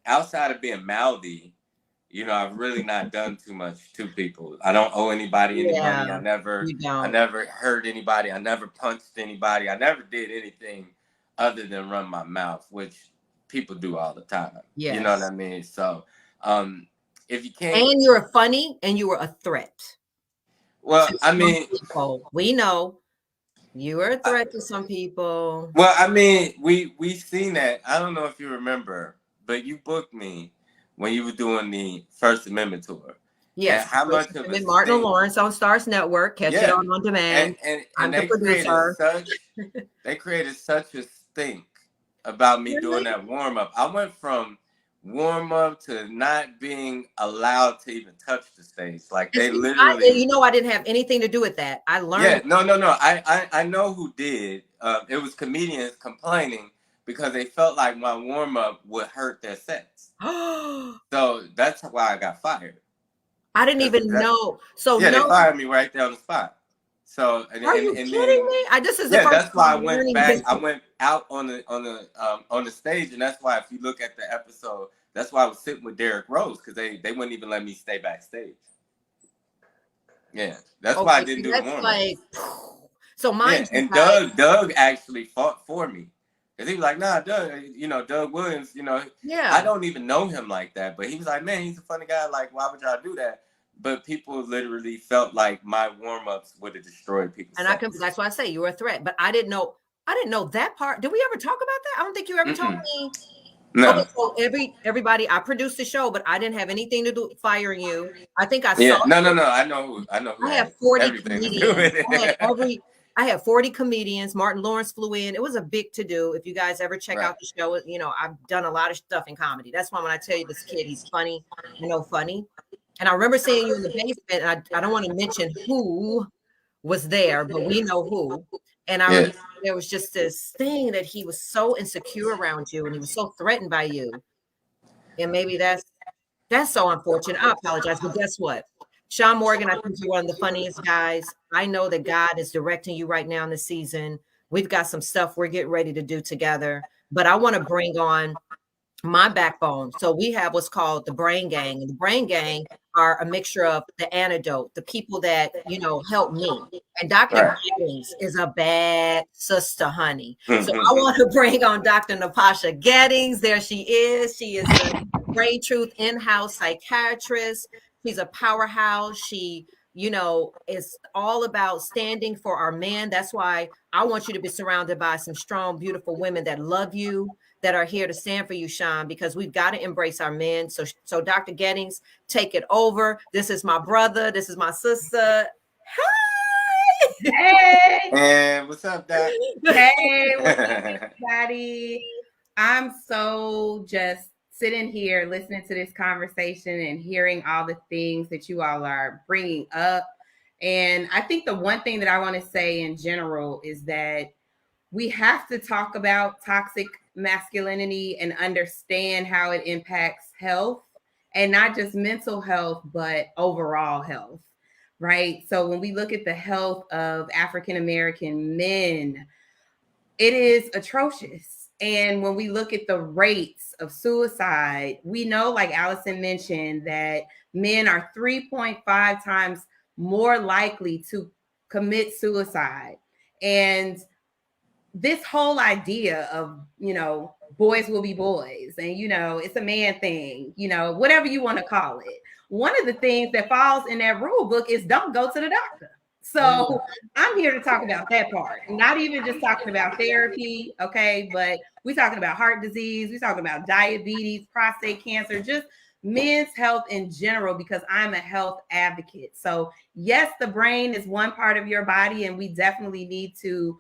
outside of being mouthy, I've really not done too much to people. I don't owe anybody any money. I never hurt anybody. I never punched anybody. I never did anything other than run my mouth, which people do all the time. Yes. You know what I mean? So, if you can't, and you're funny and you were a threat. Well, I mean, we know you were a threat to some people. Well, I mean, we've seen that. I don't know if you remember, but you booked me when you were doing the First Amendment tour. Yes. And how much of it? Martin Lawrence on Starz Network. Catch it on demand. And they created such a stink about me doing that warm up. I went from warm up to not being allowed to even touch the stage. Like they literally. I didn't have anything to do with that. I learned. Yeah, no. I know who did. It was comedians complaining because they felt like my warm up would hurt their sets. So that's why I got fired. I didn't even know. So they fired me right there on the spot. So are you kidding me? That's why I went back. I went out on the stage, and that's why if you look at the episode, that's why I was sitting with Derrick Rose because they wouldn't even let me stay backstage. Yeah, that's why I didn't do the warm-up. So mine. And Doug actually fought for me because he was like, "Nah, Doug, Doug Williams, I don't even know him like that, but he was like, man, he's a funny guy. Like, why would y'all do that?" people literally felt like my warm-ups would have destroyed people's and sex. that's why I say you were a threat, but I didn't know that part. Did we ever talk about that? I don't think you ever told me. No. Okay, so everybody, I produced the show, but I didn't have anything to do with firing you. I think I saw. No. I know who. I have 40 comedians. I had 40 comedians. Martin Lawrence flew in. It was a big to do. If you guys ever check out the show, you know, I've done a lot of stuff in comedy. That's why when I tell you this kid, he's funny, funny. And I remember seeing you in the basement, and I don't want to mention who was there, but we know who. And I remember there was just this thing that he was so insecure around you, and he was so threatened by you. And maybe that's so unfortunate. I apologize, but guess what? Sean Morgan, I think you're one of the funniest guys. I know that God is directing you right now in the season. We've got some stuff we're getting ready to do together, but I want to bring on my backbone. So we have what's called the Brain Gang, and the Brain Gang are a mixture of the antidote, the people that, you know, help me. And Dr. Gettings is a bad sister, honey. So I want to bring on Dr. Natasha Gettings. There she is. She is a Brain Truth in-house psychiatrist. She's a powerhouse. She, you know, is all about standing for our men. That's why I want you to be surrounded by some strong, beautiful women that love you, that are here to stand for you, Sean, because we've got to embrace our men. So Dr. Gettings, take it over. This is my brother. This is my sister. Hi. Hey. And what's up, Doc? Hey, what's up, everybody? I'm so just sitting here listening to this conversation and hearing all the things that you all are bringing up. And I think the one thing that I want to say in general is that we have to talk about toxic masculinity and understand how it impacts health, and not just mental health, but overall health, right? So when we look at the health of African-American men, it is atrocious. And when we look at the rates of suicide, we know, like Allison mentioned, that men are 3.5 times more likely to commit suicide. And this whole idea of, you know, boys will be boys and, you know, it's a man thing, you know, whatever you want to call it. One of the things that falls in that rule book is don't go to the doctor. So I'm here to talk about that part, not even just talking about therapy, okay, but we're talking about heart disease, we're talking about diabetes, prostate cancer, just men's health in general, because I'm a health advocate. So yes, the brain is one part of your body, and we definitely need to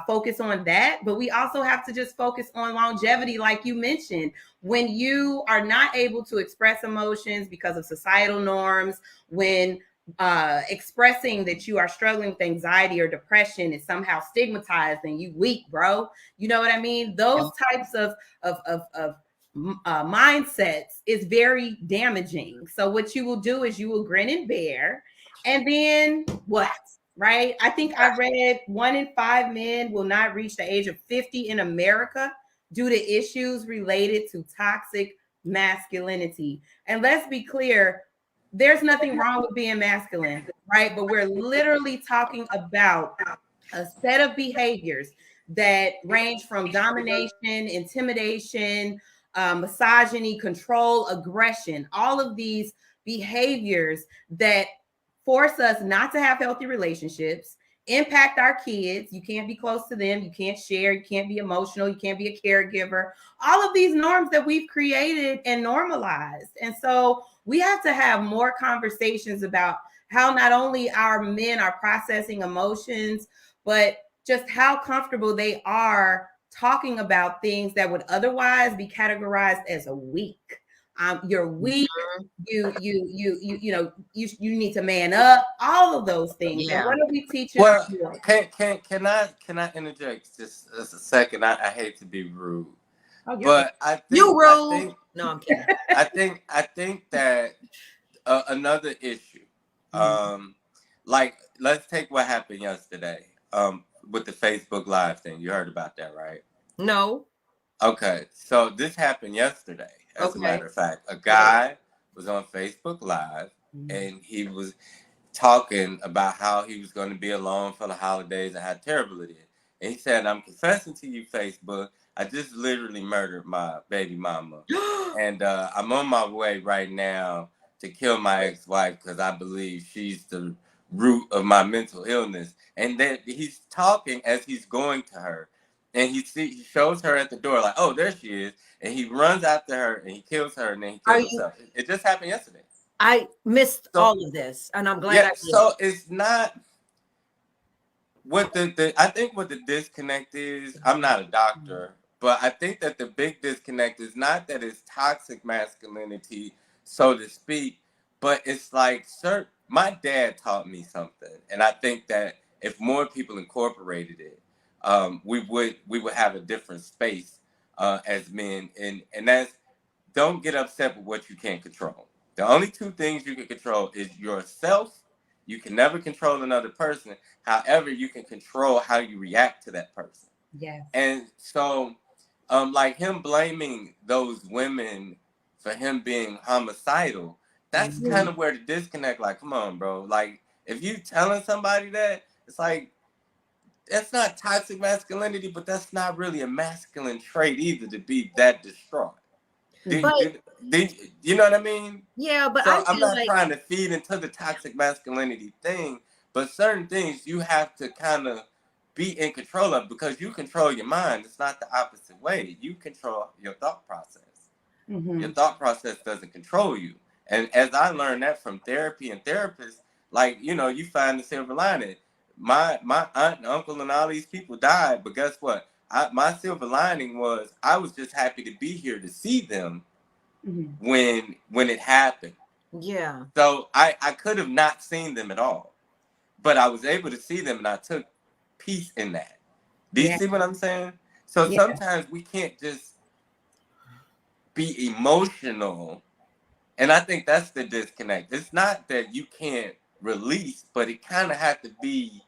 focus on that, but we also have to just focus on longevity, like you mentioned. When you are not able to express emotions because of societal norms, when expressing that you are struggling with anxiety or depression is somehow stigmatized and you weak, bro. You know what I mean? Those types of mindsets is very damaging. So what you will do is you will grin and bear, and then what? Right? I think I read 1 in 5 men will not reach the age of 50 in America due to issues related to toxic masculinity. And let's be clear, there's nothing wrong with being masculine, right? But we're literally talking about a set of behaviors that range from domination, intimidation, misogyny, control, aggression, all of these behaviors that force us not to have healthy relationships, impact our kids. You can't be close to them. You can't share. You can't be emotional. You can't be a caregiver. All of these norms that we've created and normalized. And so we have to have more conversations about how not only our men are processing emotions, but just how comfortable they are talking about things that would otherwise be categorized as a weak. You're weak. You need to man up. All of those things. Yeah. What are we teaching? Well, can I interject just a second? I hate to be rude, but I think you rude. No, I'm kidding. I think that another issue, like let's take what happened yesterday, with the Facebook Live thing. You heard about that, right? No. Okay, so this happened yesterday. As a matter of fact, a guy was on Facebook Live and he was talking about how he was going to be alone for the holidays and how terrible it is. And he said, "I'm confessing to you, Facebook, I just literally murdered my baby mama. And I'm on my way right now to kill my ex-wife because I believe she's the root of my mental illness. And then he's talking as he's going to her, and he shows her at the door like, oh, there she is, and he runs after her and he kills her, and then he kills himself. It just happened yesterday. I missed all of this, and I'm glad I did. So it's not what I think what the disconnect is. I'm not a doctor, but I think that the big disconnect is not that it's toxic masculinity, so to speak, but it's like, sir, my dad taught me something, and I think that if more people incorporated it, we would have a different space as men, and that's, don't get upset with what you can't control. The only two things you can control is yourself. You can never control another person. However, you can control how you react to that person. Yes. And so, like him blaming those women for him being homicidal, that's kind of where the disconnect, like, come on, bro. Like, if you telling somebody that, it's like, that's not toxic masculinity, but that's not really a masculine trait either, to be that distraught. You know what I mean? Yeah, but so I'm not trying to feed into the toxic masculinity thing, but certain things you have to kind of be in control of, because you control your mind. It's not the opposite way. You control your thought process. Your thought process doesn't control you. And as I learned that from therapy and therapists, like, you know, you find the silver lining. My aunt and uncle and all these people died, but guess what? My silver lining was I was just happy to be here to see them when it happened. Yeah. So I could have not seen them at all, but I was able to see them, and I took peace in that. Do you see what I'm saying? So sometimes we can't just be emotional, and I think that's the disconnect. It's not that you can't release, but it kind of has to be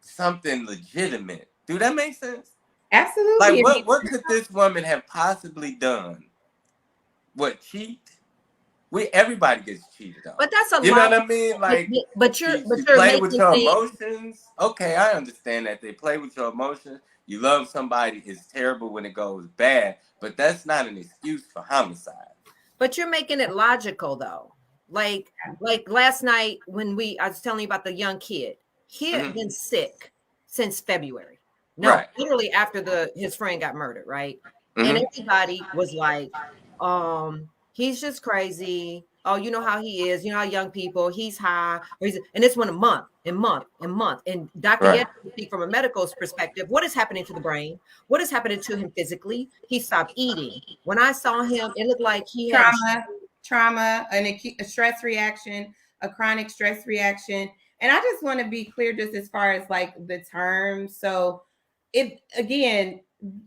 something legitimate. Do that make sense? Absolutely. Like, what could this woman have possibly done? What, cheat? Everybody gets cheated on. But that's a you lot. know what I mean? Like, but you're play with your emotions. Okay, I understand that they play with your emotions. You love somebody, it's terrible when it goes bad, but that's not an excuse for homicide. But you're making it logical though. Like last night when I was telling you about the young kid. He had been sick since February. No, literally after his friend got murdered, right? And everybody was like, he's just crazy. Oh, you know how he is. You know how young people, he's high. And it's been a month and month and month. And Dr. Yet, speak from a medical perspective, what is happening to the brain? What is happening to him physically? He stopped eating. When I saw him, it looked like he had trauma, an acute stress reaction, a chronic stress reaction. And I just want to be clear just as far as like the term. So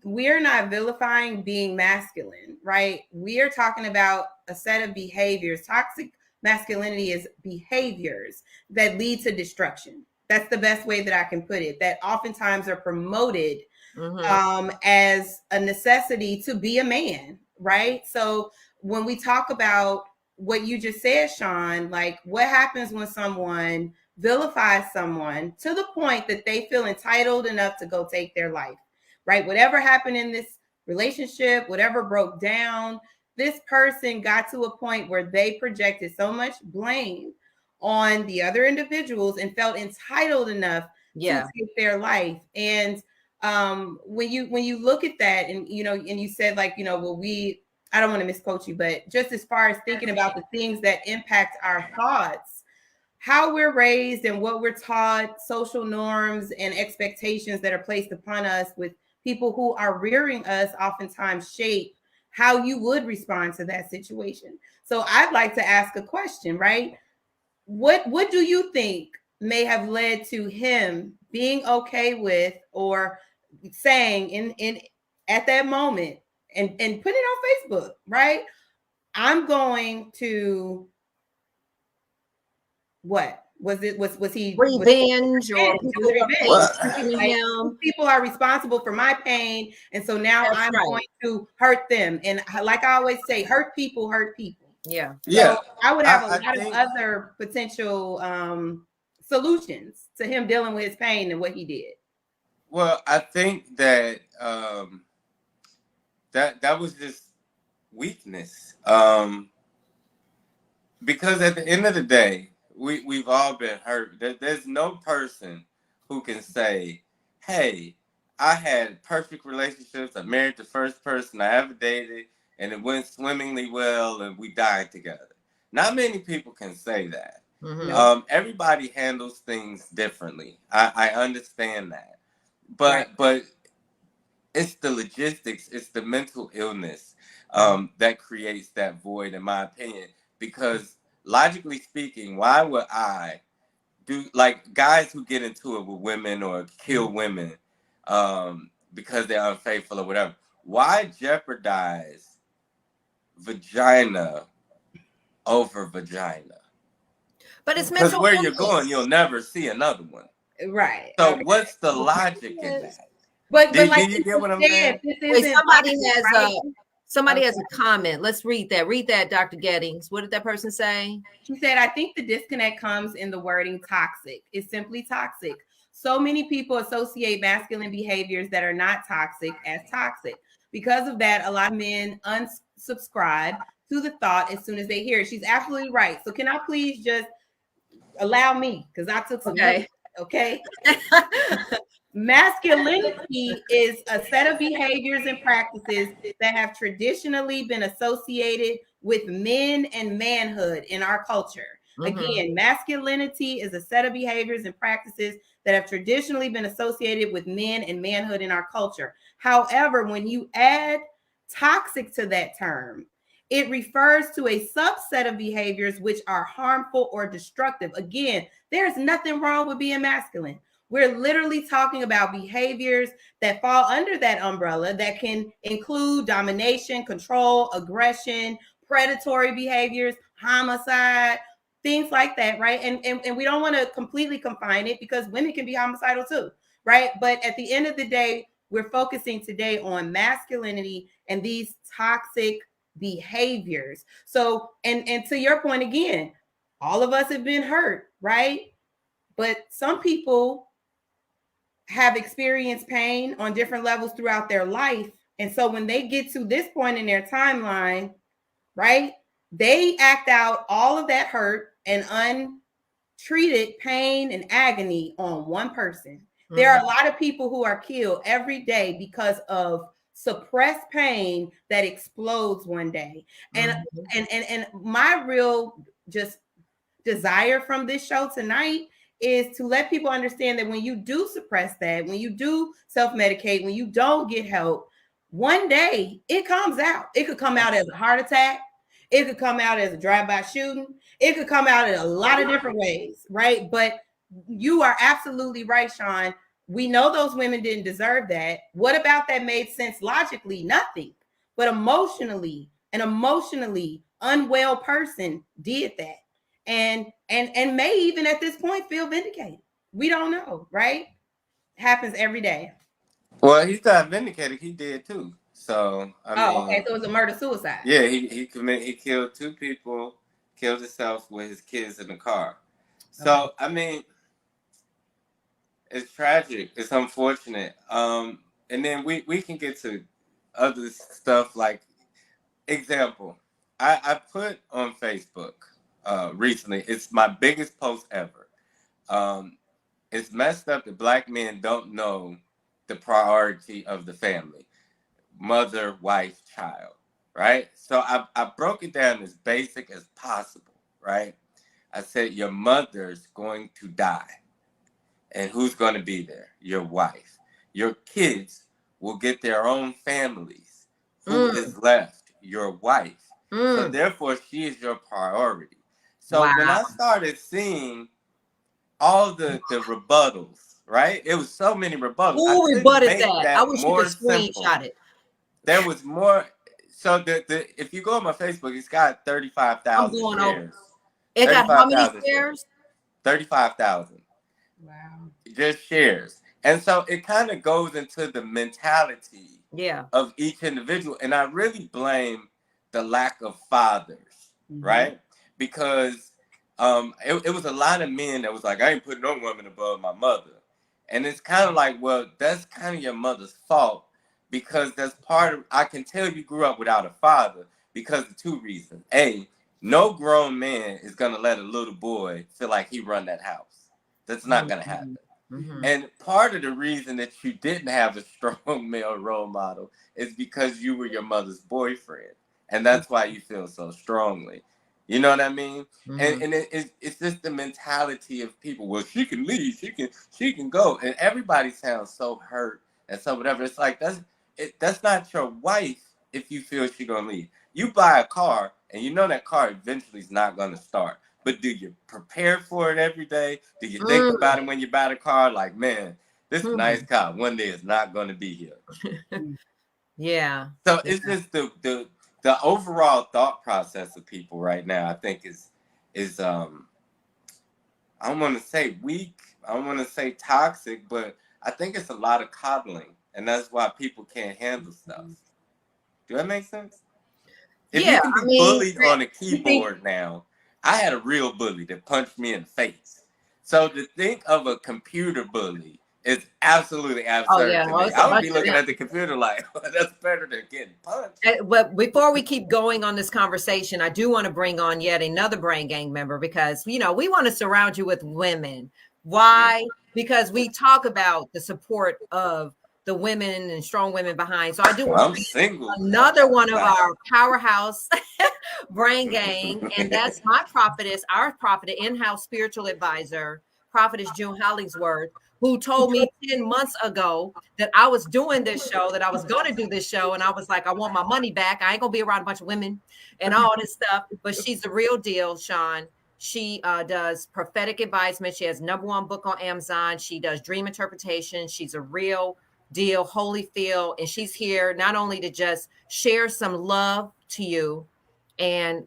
we're not vilifying being masculine, right? We are talking about a set of behaviors. Toxic masculinity is behaviors that lead to destruction. That's the best way that I can put it, that oftentimes are promoted as a necessity to be a man, right? So when we talk about what you just said, Sean, like what happens when someone vilifies someone to the point that they feel entitled enough to go take their life, right? Whatever happened in this relationship, whatever broke down, this person got to a point where they projected so much blame on the other individuals and felt entitled enough to take their life. And when you look at that, and and you said like, well, I don't want to misquote you, but just as far as thinking about the things that impact our thoughts, how we're raised and what we're taught, social norms and expectations that are placed upon us with people who are rearing us oftentimes shape how you would respond to that situation. So I'd like to ask a question, right? What do you think may have led to him being okay with or saying in at that moment and putting it on Facebook, right? I'm going to what? Was he revenge or people are responsible for my pain, and so now I'm going to hurt them. And like I always say, hurt people hurt people. Yeah. So I would have a lot of other potential solutions to him dealing with his pain and what he did. Well, I think that that was just weakness. Because at the end of the day, we've all been hurt. There's no person who can say, hey, I had perfect relationships. I married the first person I ever dated, and it went swimmingly well, and we died together. Not many people can say that. Mm-hmm. Everybody handles things differently. I understand that. But it's the logistics, it's the mental illness that creates that void, in my opinion. Because logically speaking, why would I do, like, guys who get into it with women or kill women because they're unfaithful or whatever? Why jeopardize vagina over vagina? But it's mental. Because where you're going, you'll never see another one. Right. So what's the logic in that? But like you get what I'm saying? Wait, somebody has a comment. Let's read that. Read that, Dr. Gettings. What did that person say? She said, I think the disconnect comes in the wording toxic. It's simply toxic. So many people associate masculine behaviors that are not toxic as toxic. Because of that, a lot of men unsubscribe to the thought as soon as they hear it. She's absolutely right. So can I please just allow me? Because I took some notes, okay? Masculinity is a set of behaviors and practices that have traditionally been associated with men and manhood in our culture. Mm-hmm. Again, masculinity is a set of behaviors and practices that have traditionally been associated with men and manhood in our culture. However, when you add toxic to that term, it refers to a subset of behaviors which are harmful or destructive. Again, there's nothing wrong with being masculine. We're literally talking about behaviors that fall under that umbrella that can include domination, control, aggression, predatory behaviors, homicide, things like that, right? And we don't want to completely confine it because women can be homicidal too, right? But at the end of the day, we're focusing today on masculinity and these toxic behaviors. So, and to your point again, all of us have been hurt, right? But some people have experienced pain on different levels throughout their life. And so when they get to this point in their timeline, right, they act out all of that hurt and untreated pain and agony on one person. Mm-hmm. There are a lot of people who are killed every day because of suppressed pain that explodes one day. And and my real just desire from this show tonight is to let people understand that when you do suppress that, when you do self-medicate, when you don't get help, one day it comes out. It could come out as a heart attack. It could come out as a drive-by shooting. It could come out in a lot of different ways, right? But you are absolutely right, Sean. We know those women didn't deserve that. What about that made sense logically? Nothing. But emotionally, an emotionally unwell person did that. And may even at this point feel vindicated. We don't know, right? Happens every day. Well, he's not vindicated. He did too. So I mean, okay. So it's a murder-suicide. Yeah, he killed two people, killed himself with his kids in the car. So I mean, it's tragic. It's unfortunate. And then we can get to other stuff like, example, I put on Facebook recently. It's my biggest post ever. It's messed up that Black men don't know the priority of the family: mother, wife, child, right? So I broke it down as basic as possible, right? I said, your mother's going to die. And who's going to be there? Your wife. Your kids will get their own families. Who is left? Your wife. So therefore, she is your priority. So when I started seeing all the rebuttals, right? It was so many rebuttals. Who rebutted that? I wish you could screenshot it. There was more. So if you go on my Facebook, it's got 35,000 shares. It got how many shares? 35,000. Wow. Just shares. And so it kind of goes into the mentality of each individual. And I really blame the lack of fathers, right? Because it was a lot of men that was like, I ain't putting no woman above my mother. And it's kind of like, well, that's kind of your mother's fault, because that's part of, I can tell you grew up without a father because of two reasons. A, No grown man is gonna let a little boy feel like he run that house. That's not gonna happen. Mm-hmm. And part of the reason that you didn't have a strong male role model is because you were your mother's boyfriend, and that's why you feel so strongly. You know what I mean? Mm-hmm. And it's just the mentality of people. Well, she can leave, she can go, and everybody sounds so hurt and so whatever. It's like that's not your wife if you feel she's gonna leave. You buy a car and you know that car eventually is not gonna start. But do you prepare for it every day? Do you think about it when you buy the car? Like, man, this nice car one day is not gonna be here. Yeah. So it's just the overall thought process of people right now, I think is I don't want to say weak, I don't want to say toxic, but I think it's a lot of coddling, and that's why people can't handle stuff. Do that make sense? If you can be bullied on a keyboard now, I had a real bully that punched me in the face. So to think of a computer bully is absolutely absurd to me. I would be looking at the computer like, that's better than getting punched. But before we keep going on this conversation, I do want to bring on yet another Brain Gang member because, we want to surround you with women. Why? Because we talk about the support of the women and strong women behind. So I do want to single. Another one of our powerhouse Brain Gang, and that's our prophetess, in-house spiritual advisor, Prophetess June Hollingsworth, who told me 10 months ago that I was doing this show, that I was going to do this show. And I was like, I want my money back. I ain't going to be around a bunch of women and all this stuff. But she's the real deal, Sean. She does prophetic advisement. She has #1 book on Amazon. She does dream interpretation. She's a real deal, Holyfield. And she's here not only to just share some love to you and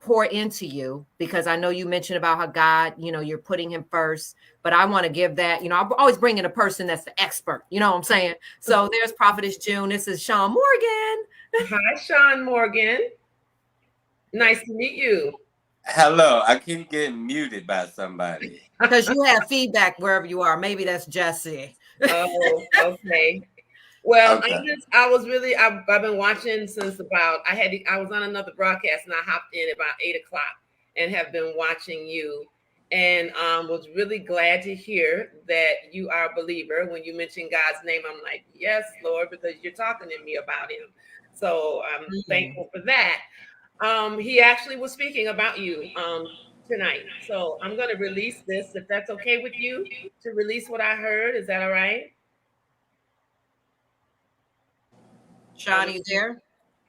pour into you, because I know you mentioned about how God, you're putting him first, but I want to give that, I'm always bringing a person that's the expert, you know what I'm saying? So there's Prophetess June. This is Sean Morgan. Hi, Sean Morgan. Nice to meet you. Hello. I keep getting muted by somebody. Because you have feedback wherever you are. Maybe that's Jesse. Oh, okay. Well, okay. I've been watching since I was on another broadcast and I hopped in about 8:00 and have been watching you, and was really glad to hear that you are a believer. When you mentioned God's name, I'm like, yes, Lord, because you're talking to me about him. So I'm thankful for that. He actually was speaking about you tonight. So I'm going to release this, if that's okay with you, to release what I heard. Is that all right? Sean, you there?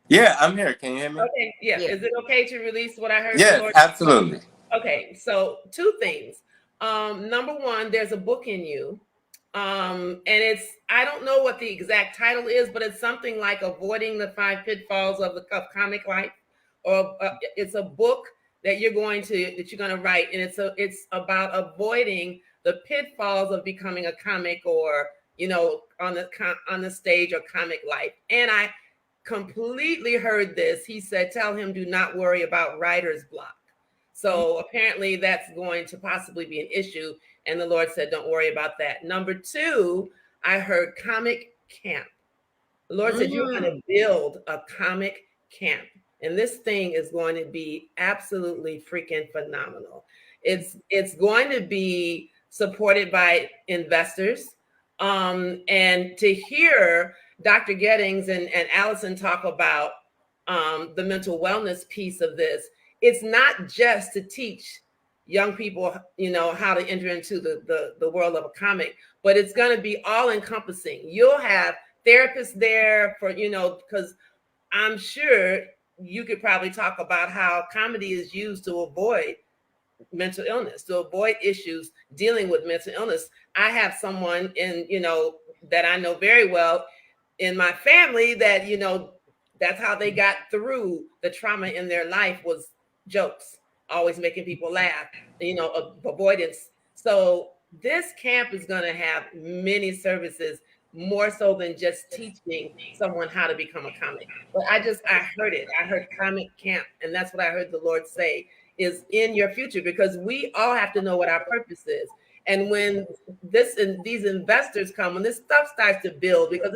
Yeah, I'm here. Can you hear me? Okay. Yeah. Is it okay to release what I heard? Yes, absolutely. Okay. So 2 things. #1, there's a book in you. And I don't know what the exact title is, but it's something like Avoiding the 5 Pitfalls of Comic Life, or it's a book that you're going to write. And it's about avoiding the pitfalls of becoming a comic, or on the stage, or comic life. And I completely heard this. He said, tell him, do not worry about writer's block. So apparently that's going to possibly be an issue. And the Lord said, don't worry about that. #2, I heard comic camp. The Lord said, you're going to build a comic camp. And this thing is going to be absolutely freaking phenomenal. It's going to be supported by investors. And to hear Dr. Gettings and Allison talk about the mental wellness piece of this, it's not just to teach young people, how to enter into the world of a comic, but it's going to be all encompassing. You'll have therapists there for, because I'm sure you could probably talk about how comedy is used to avoid mental illness, to avoid issues dealing with mental illness. I have someone that I know very well in my family that, that's how they got through the trauma in their life, was jokes, always making people laugh, avoidance. So this camp is going to have many services, more so than just teaching someone how to become a comic. But I heard it. I heard comic camp. And that's what I heard the Lord say is in your future, because we all have to know what our purpose is. And when these investors come, when this stuff starts to build, because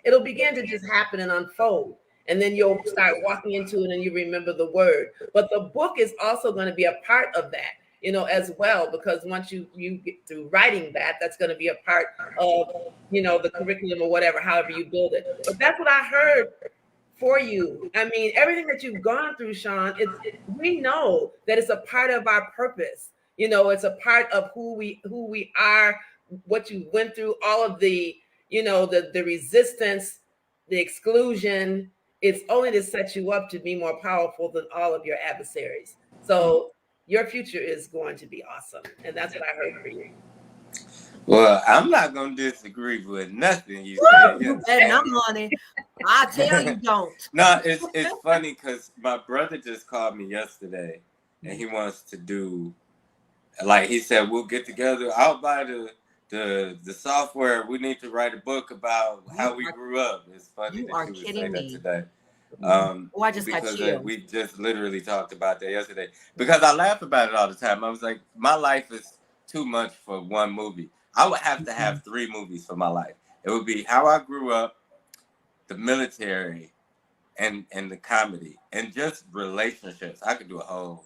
it'll begin to just happen and unfold. and then you'll start walking into it and you remember the word. But the book is also going to be a part of that, you know, as well, because once you get through writing that, that's going to be a part of, you know, the curriculum or whatever, however you build it. But that's what I heard for you. I mean, everything that you've gone through, Sean, we know that it's a part of our purpose. You know, it's a part of who we are, what you went through, all of the, you know, the resistance, the exclusion. It's only to set you up to be more powerful than all of your adversaries. So your future is going to be awesome. And that's what I heard for you. Well, I'm not going to disagree with nothing you said. You bet no money. I tell you don't. No, it's funny because my brother just called me yesterday and he wants to do, like he said, we'll get together. I'll buy the software. We need to write a book about how we grew up. It's funny that you would say that today. I just because we just literally talked about that yesterday. Because I laugh about it all the time. I was like, my life is too much for one movie. I would have to have 3 movies for my life. It would be how I grew up, the military, and the comedy, and just relationships. I could do a whole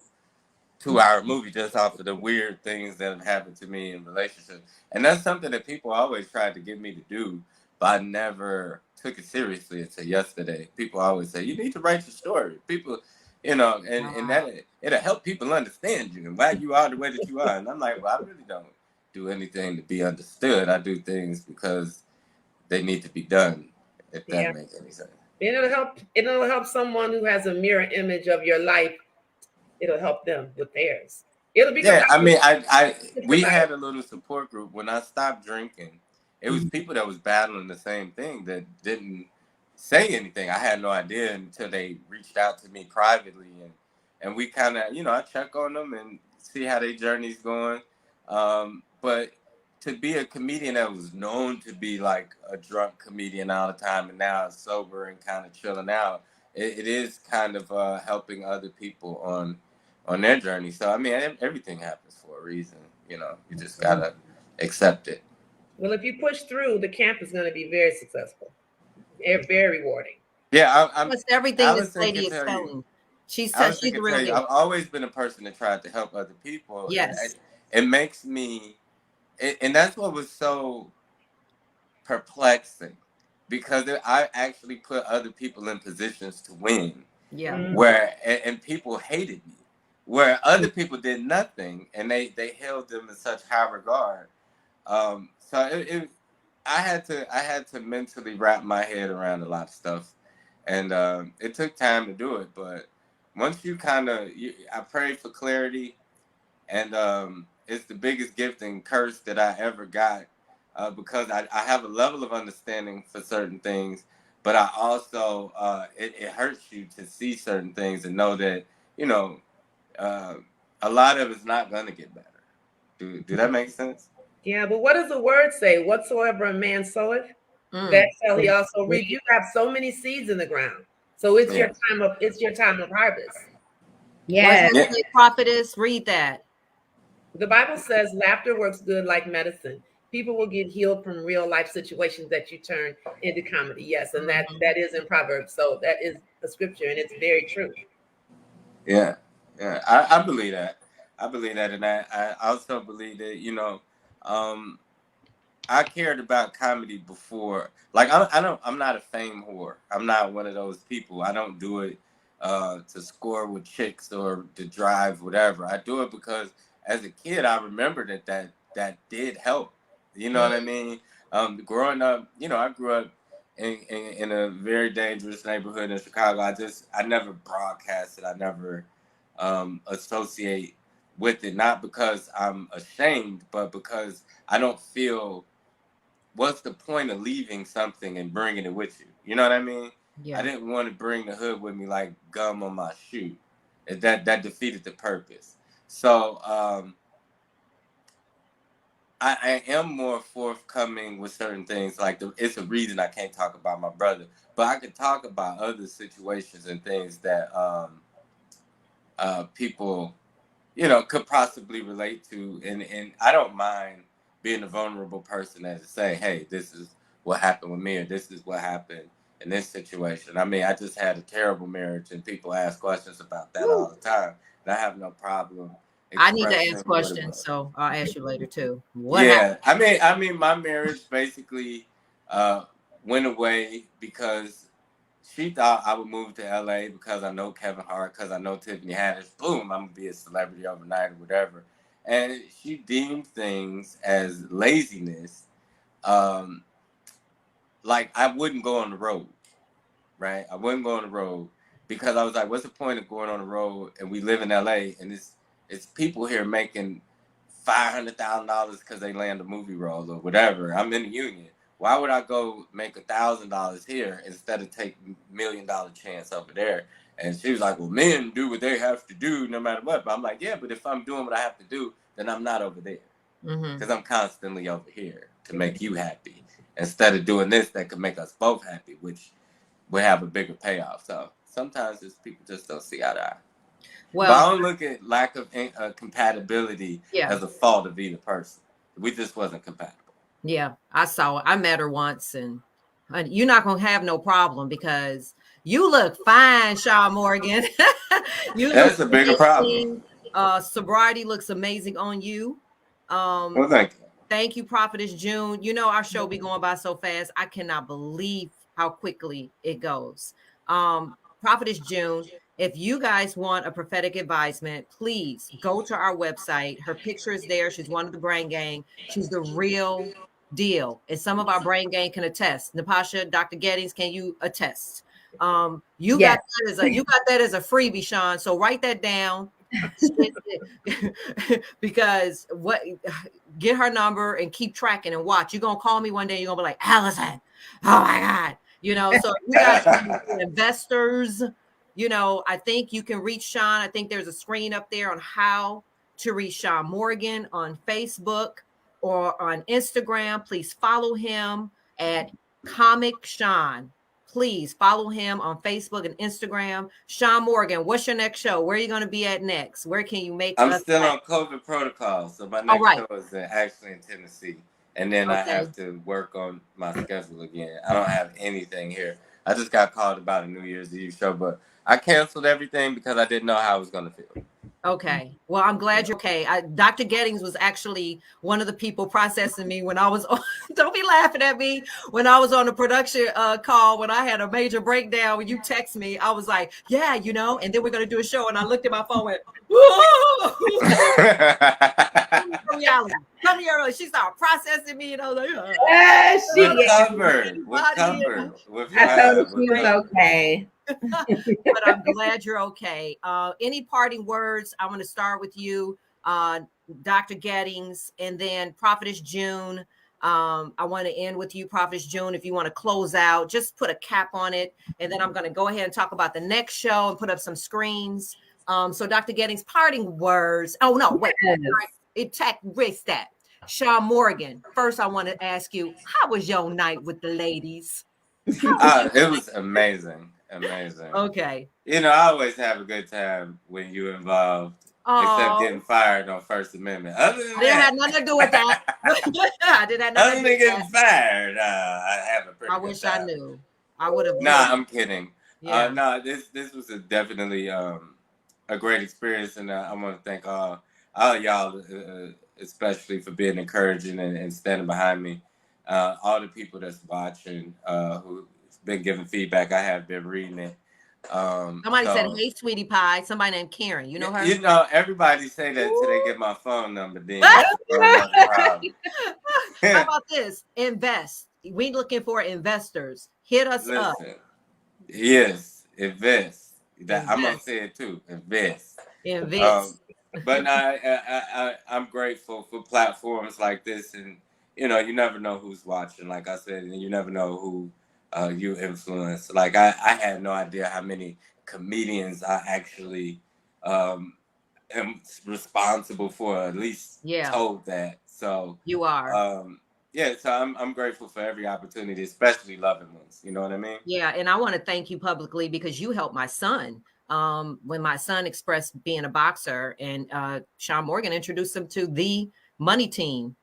2-hour movie just off of the weird things that have happened to me in relationships. And that's something that people always tried to get me to do, but I never took it seriously until yesterday. People always say, you need to write your story. People, you know, and that it'll help people understand you and why you are the way that you are. And I'm like, well, I really don't do anything to be understood. I do things because they need to be done, if that makes any sense. And it'll help someone who has a mirror image of your life. It'll help them with theirs. It'll be I mean, we had a little support group when I stopped drinking. It was people that was battling the same thing that didn't say anything. I had no idea until they reached out to me privately, and we kind of, you know, I check on them and see how their journey's going. But to be a comedian that was known to be like a drunk comedian all the time, and now sober and kind of chilling out, it is kind of helping other people on their journey. So I mean, everything happens for a reason. You know, you just gotta accept it. Well, if you push through, the camp is going to be very successful, very rewarding. Yeah, almost everything this lady is telling. She's the real deal. I've always been a person that tried to help other people. Yes, it makes me, and that's what was so perplexing, because I actually put other people in positions to win. Yeah, where and people hated me, where other people did nothing and they held them in such high regard. So I had to mentally wrap my head around a lot of stuff, and it took time to do it. But once you I prayed for clarity, and it's the biggest gift and curse that I ever got, because I have a level of understanding for certain things, but I also it hurts you to see certain things and know that, you know, a lot of it's not gonna get better. Do that make sense? Yeah, but what does the word say? Whatsoever a man soweth, that shall he also reap. You have so many seeds in the ground, so it's your time of harvest. Yeah, prophetess, read that. The Bible says laughter works good like medicine. People will get healed from real life situations that you turn into comedy. Yes, and that is in Proverbs. So that is a scripture, and it's very true. Yeah, I believe that. I believe that, and I also believe that, you know, I cared about comedy before. Like I'm not a fame whore. I'm not one of those people. I don't do it to score with chicks or to drive whatever. I do it because as a kid I remember that did help. You know what I mean? Growing up, you know, I grew up in a very dangerous neighborhood in Chicago. I never broadcasted. I never associate with it, not because I'm ashamed, but because I don't feel, what's the point of leaving something and bringing it with you? You know what I mean? Yeah. I didn't want to bring the hood with me like gum on my shoe. That defeated the purpose. So I am more forthcoming with certain things. Like it's a reason I can't talk about my brother, but I could talk about other situations and things that people, you know, could possibly relate to, and I don't mind being a vulnerable person and to say, hey, this is what happened with me, or this is what happened in this situation. I mean, I just had a terrible marriage, and people ask questions about that all the time, and I have no problem. I need to ask questions, so I'll ask you later too. What happened? I mean, my marriage basically went away because she thought I would move to LA because I know Kevin Hart, because I know Tiffany Haddish. Boom, I'm gonna be a celebrity overnight or whatever. And she deemed things as laziness. Like I wouldn't go on the road, right? I wouldn't go on the road because I was like, what's the point of going on the road? And we live in LA, and it's people here making $500,000 because they land a movie role or whatever. I'm in the union. Why would I go make $1,000 here instead of take $1 million chance over there? And she was like, well, men do what they have to do no matter what. But I'm like, yeah, but if I'm doing what I have to do, then I'm not over there. Because I'm constantly over here to make you happy instead of doing this that could make us both happy, which would have a bigger payoff. So sometimes it's people just don't see eye to eye. Well, but I don't look at lack of compatibility as a fault of either person. We just wasn't compatible. Yeah, I saw it. I met her once, and you're not going to have no problem because you look fine, Sean Morgan. That's a bigger problem. Sobriety looks amazing on you. Well, thank you. Thank you, Prophetess June. You know, our show be going by so fast. I cannot believe how quickly it goes. Prophetess June, if you guys want a prophetic advisement, please go to our website. Her picture is there. She's one of the Brain Gang. She's the real deal. And some of our Brain Gang can attest. Natasha, Dr. Gettings, can you attest? You got that as a freebie, Sean. So write that down. Because get her number and keep tracking and watch. You're gonna call me one day, you're gonna be like, Allison, oh my God, you know. So you guys investors, you know, I think you can reach Sean. I think there's a screen up there on how to reach Sean Morgan on Facebook or on Instagram. Please follow him at Comic Sean. Please follow him on Facebook and Instagram. Sean Morgan, what's your next show? Where are you going to be at next? Where can you make? I'm still on COVID protocol, so my next show is actually in Tennessee, and then I have to work on my schedule again. I don't have anything here. I just got called about a New Year's Eve show, but I canceled everything because I didn't know how I was going to feel. Okay. Well, I'm glad you're okay. Dr. Gettings was actually one of the people processing me when I was on, don't be laughing at me, when I was on the production call, when I had a major breakdown, when you text me, I was like, yeah, you know, and then we're going to do a show. And I looked at my phone and went, whoa. Reality. Come here. She started processing me and I was like, we're covered. I told her she was okay. But I'm glad you're okay. Any parting words? I want to start with you, Dr. Gettings, and then Prophetess June. I want to end with you, Prophetess June. If you want to close out, just put a cap on it, and then I'm going to go ahead and talk about the next show and put up some screens. So, Dr. Gettings, parting words. Oh no, wait, erase that. Sean Morgan. First, I want to ask you, how was your night with the ladies? It was amazing. Amazing. Okay. You know, I always have a good time when you're involved, except getting fired on First Amendment. Other than that, had nothing to do with that. Other than getting fired, I have a pretty I good wish time. I knew. I would have. Nah, I'm kidding. Yeah. This was definitely a great experience, and I want to thank all y'all, especially for being encouraging and standing behind me. All the people that's watching, who been giving feedback. I have been reading it. Somebody said, hey, sweetie pie. Somebody named Karen. You know her? You know, everybody say that till they get my phone number. Then How about this? Invest. We looking for investors. Hit us up. Yes, invest. I'm going to say it too. Invest. But I'm grateful for platforms like this. And, you know, you never know who's watching. Like I said, and you never know who you influence. Like I had no idea how many comedians I actually am responsible for, at least told that. So you are. So I'm grateful for every opportunity, especially loving ones. You know what I mean? Yeah, and I want to thank you publicly because you helped my son. When my son expressed being a boxer, and Sean Morgan introduced him to the Money Team.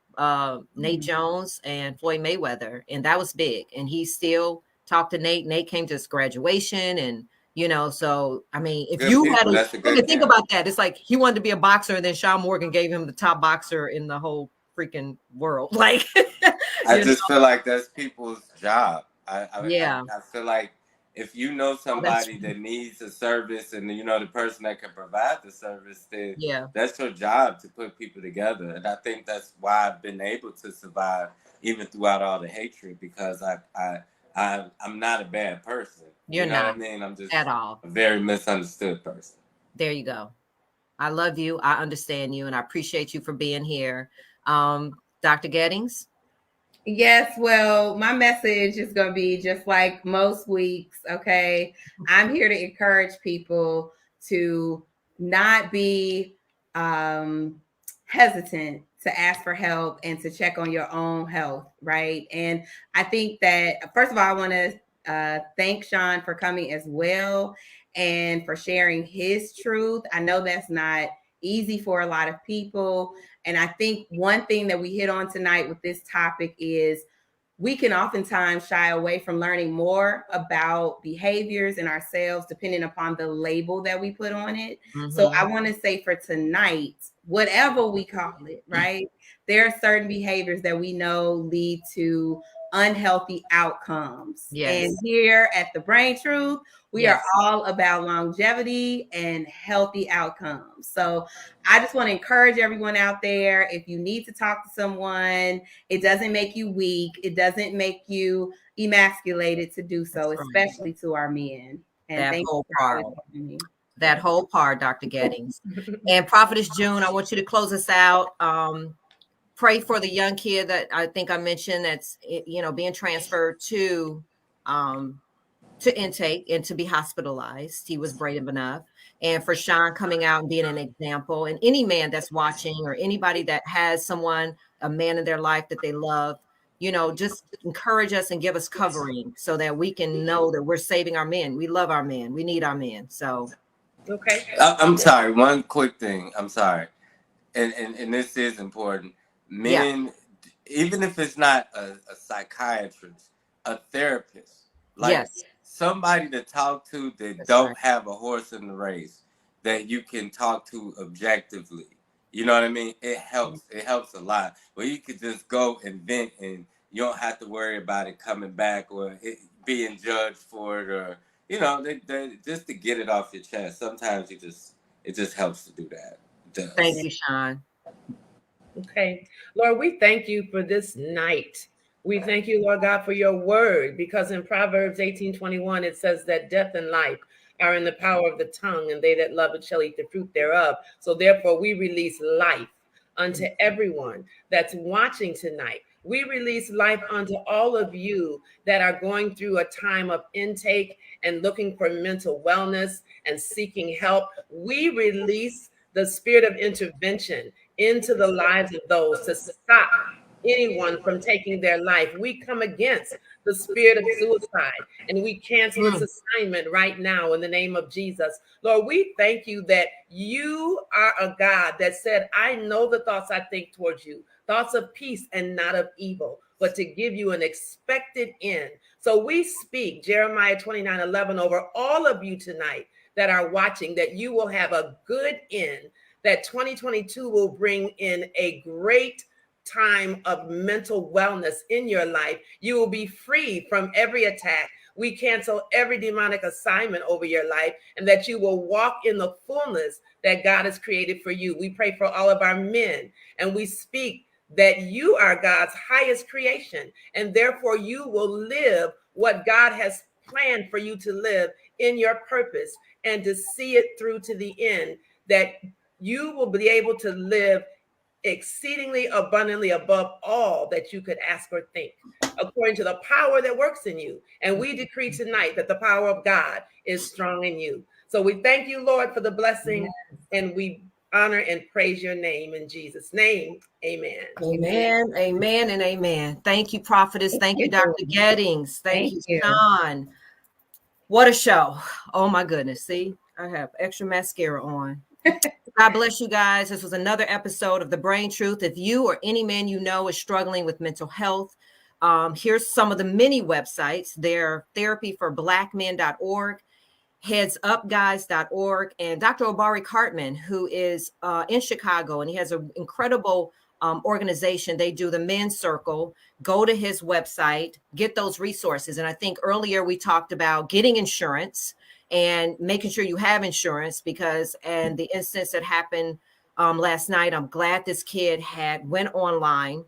Nate Jones and Floyd Mayweather, and that was big. And he's still talked to Nate. Nate came to his graduation, and so I mean, if Good you people, had to think about that, it's like he wanted to be a boxer, and then Sean Morgan gave him the top boxer in the whole freaking world. Like, I just feel like that's people's job. I feel like if you know somebody that needs a service, and the person that can provide the service, then that's your job to put people together. And I think that's why I've been able to survive even throughout all the hatred, because I'm not a bad person. You're not. What I mean? I'm just at all a very misunderstood person. There you go. I love you. I understand you, and I appreciate you for being here. Dr. Gettings? Yes, well, my message is going to be just like most weeks, okay? I'm here to encourage people to not be hesitant to ask for help and to check on your own health, right? And I think that, first of all, I want to thank Sean for coming as well and for sharing his truth. I know that's not easy for a lot of people. And I think one thing that we hit on tonight with this topic is we can oftentimes shy away from learning more about behaviors in ourselves, depending upon the label that we put on it. Mm-hmm. So I want to say for tonight, whatever we call it, right? There are certain behaviors that we know lead to unhealthy outcomes. Yes. And here at The Brain Truth, we are all about longevity and healthy outcomes. So I just want to encourage everyone out there, if you need to talk to someone, it doesn't make you weak. It doesn't make you emasculated to do so, especially to our men. And that whole part. That whole part, Dr. Gettings. And Prophetess June, I want you to close us out. Pray for the young kid that I think I mentioned that's being transferred to intake and to be hospitalized. He was brave enough. And for Sean coming out and being an example, and any man that's watching or anybody that has someone, a man in their life that they love, just encourage us and give us covering so that we can know that we're saving our men. We love our men. We need our men. So. Okay. I'm sorry. One quick thing. I'm sorry. And this is important. Men, even if it's not a psychiatrist, a therapist, like somebody to talk to that don't have a horse in the race, that you can talk to objectively. You know what I mean? It helps. It helps a lot. But you could just go and vent, and you don't have to worry about it coming back or being judged for it, or just to get it off your chest. Sometimes it just helps to do that. Thank you, Sean. Okay. Lord, we thank you for this night. We thank you, Lord God, for your word, because in Proverbs 18:21, it says that death and life are in the power of the tongue, and they that love it shall eat the fruit thereof. So therefore, we release life unto everyone that's watching tonight. We release life unto all of you that are going through a time of intake and looking for mental wellness and seeking help. We release the spirit of intervention into the lives of those to stop anyone from taking their life. We come against the spirit of suicide, and we cancel its assignment right now in the name of Jesus. Lord, we thank you that you are a God that said, I know the thoughts I think towards you, thoughts of peace and not of evil, but to give you an expected end. So we speak Jeremiah 29:11 over all of you tonight that are watching, that you will have a good end, that 2022 will bring in a great time of mental wellness in your life. You will be free from every attack. We cancel every demonic assignment over your life, and that you will walk in the fullness that God has created for you. We pray for all of our men, and we speak that you are God's highest creation, and therefore you will live what God has planned for you to live in your purpose, and to see it through to the end, that you will be able to live exceedingly abundantly above all that you could ask or think, according to the power that works in you. And we decree tonight that the power of God is strong in you. So we thank you, Lord, for the blessing, and we honor and praise your name in Jesus' name. Amen. Amen. Amen and amen. Thank you, Prophetess. Thank you, Dr. Gettings. Thank you, Sean. What a show. Oh my goodness. See, I have extra mascara on. God bless you guys. This was another episode of The Brain Truth. If you or any man you know is struggling with mental health, Here's some of the many websites. They're therapyforblackmen.org, headsupguys.org, and Dr. Obari Cartman, who is in Chicago, and he has an incredible organization. They do the Men's Circle. Go to his website, get those resources. And I think earlier we talked about getting insurance and making sure you have insurance, because, and the instance that happened last night, I'm glad this kid went online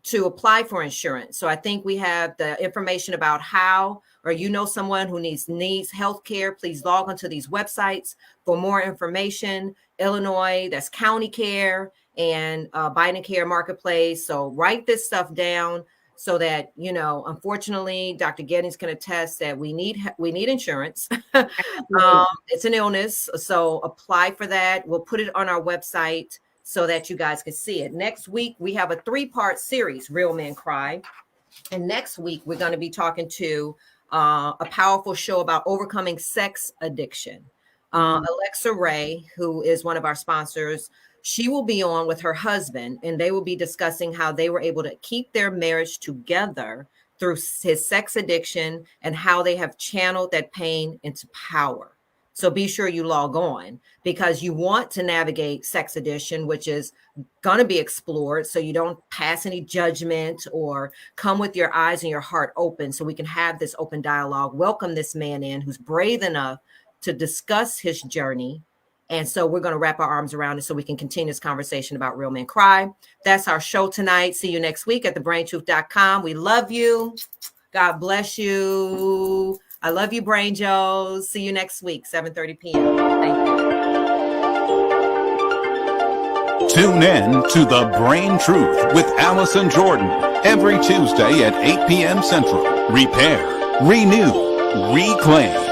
to apply for insurance. So I think we have the information about how, or you know someone who needs health care, please log onto these websites for more information. Illinois, that's County Care, and Biden Care Marketplace. So write this stuff down so that, you know, unfortunately, Dr. Gettings can attest that we need insurance. It's an illness. So apply for that. We'll put it on our website so that you guys can see it. Next week, we have a 3-part series, Real Men Cry. And next week, we're going to be talking to a powerful show about overcoming sex addiction. Alexa Ray, who is one of our sponsors, she will be on with her husband, and they will be discussing how they were able to keep their marriage together through his sex addiction and how they have channeled that pain into power. So be sure you log on, because you want to navigate sex addiction, which is going to be explored, so you don't pass any judgment or come with your eyes and your heart open, so we can have this open dialogue. Welcome this man in who's brave enough to discuss his journey. And so we're going to wrap our arms around it so we can continue this conversation about Real Men Cry. That's our show tonight. See you next week at thebraintruth.com. We love you. God bless you. I love you, Brain Joes. See you next week, 7:30 p.m. Thank you. Tune in to The Brain Truth with Allison Jordan every Tuesday at 8 p.m. Central. Repair, renew, reclaim.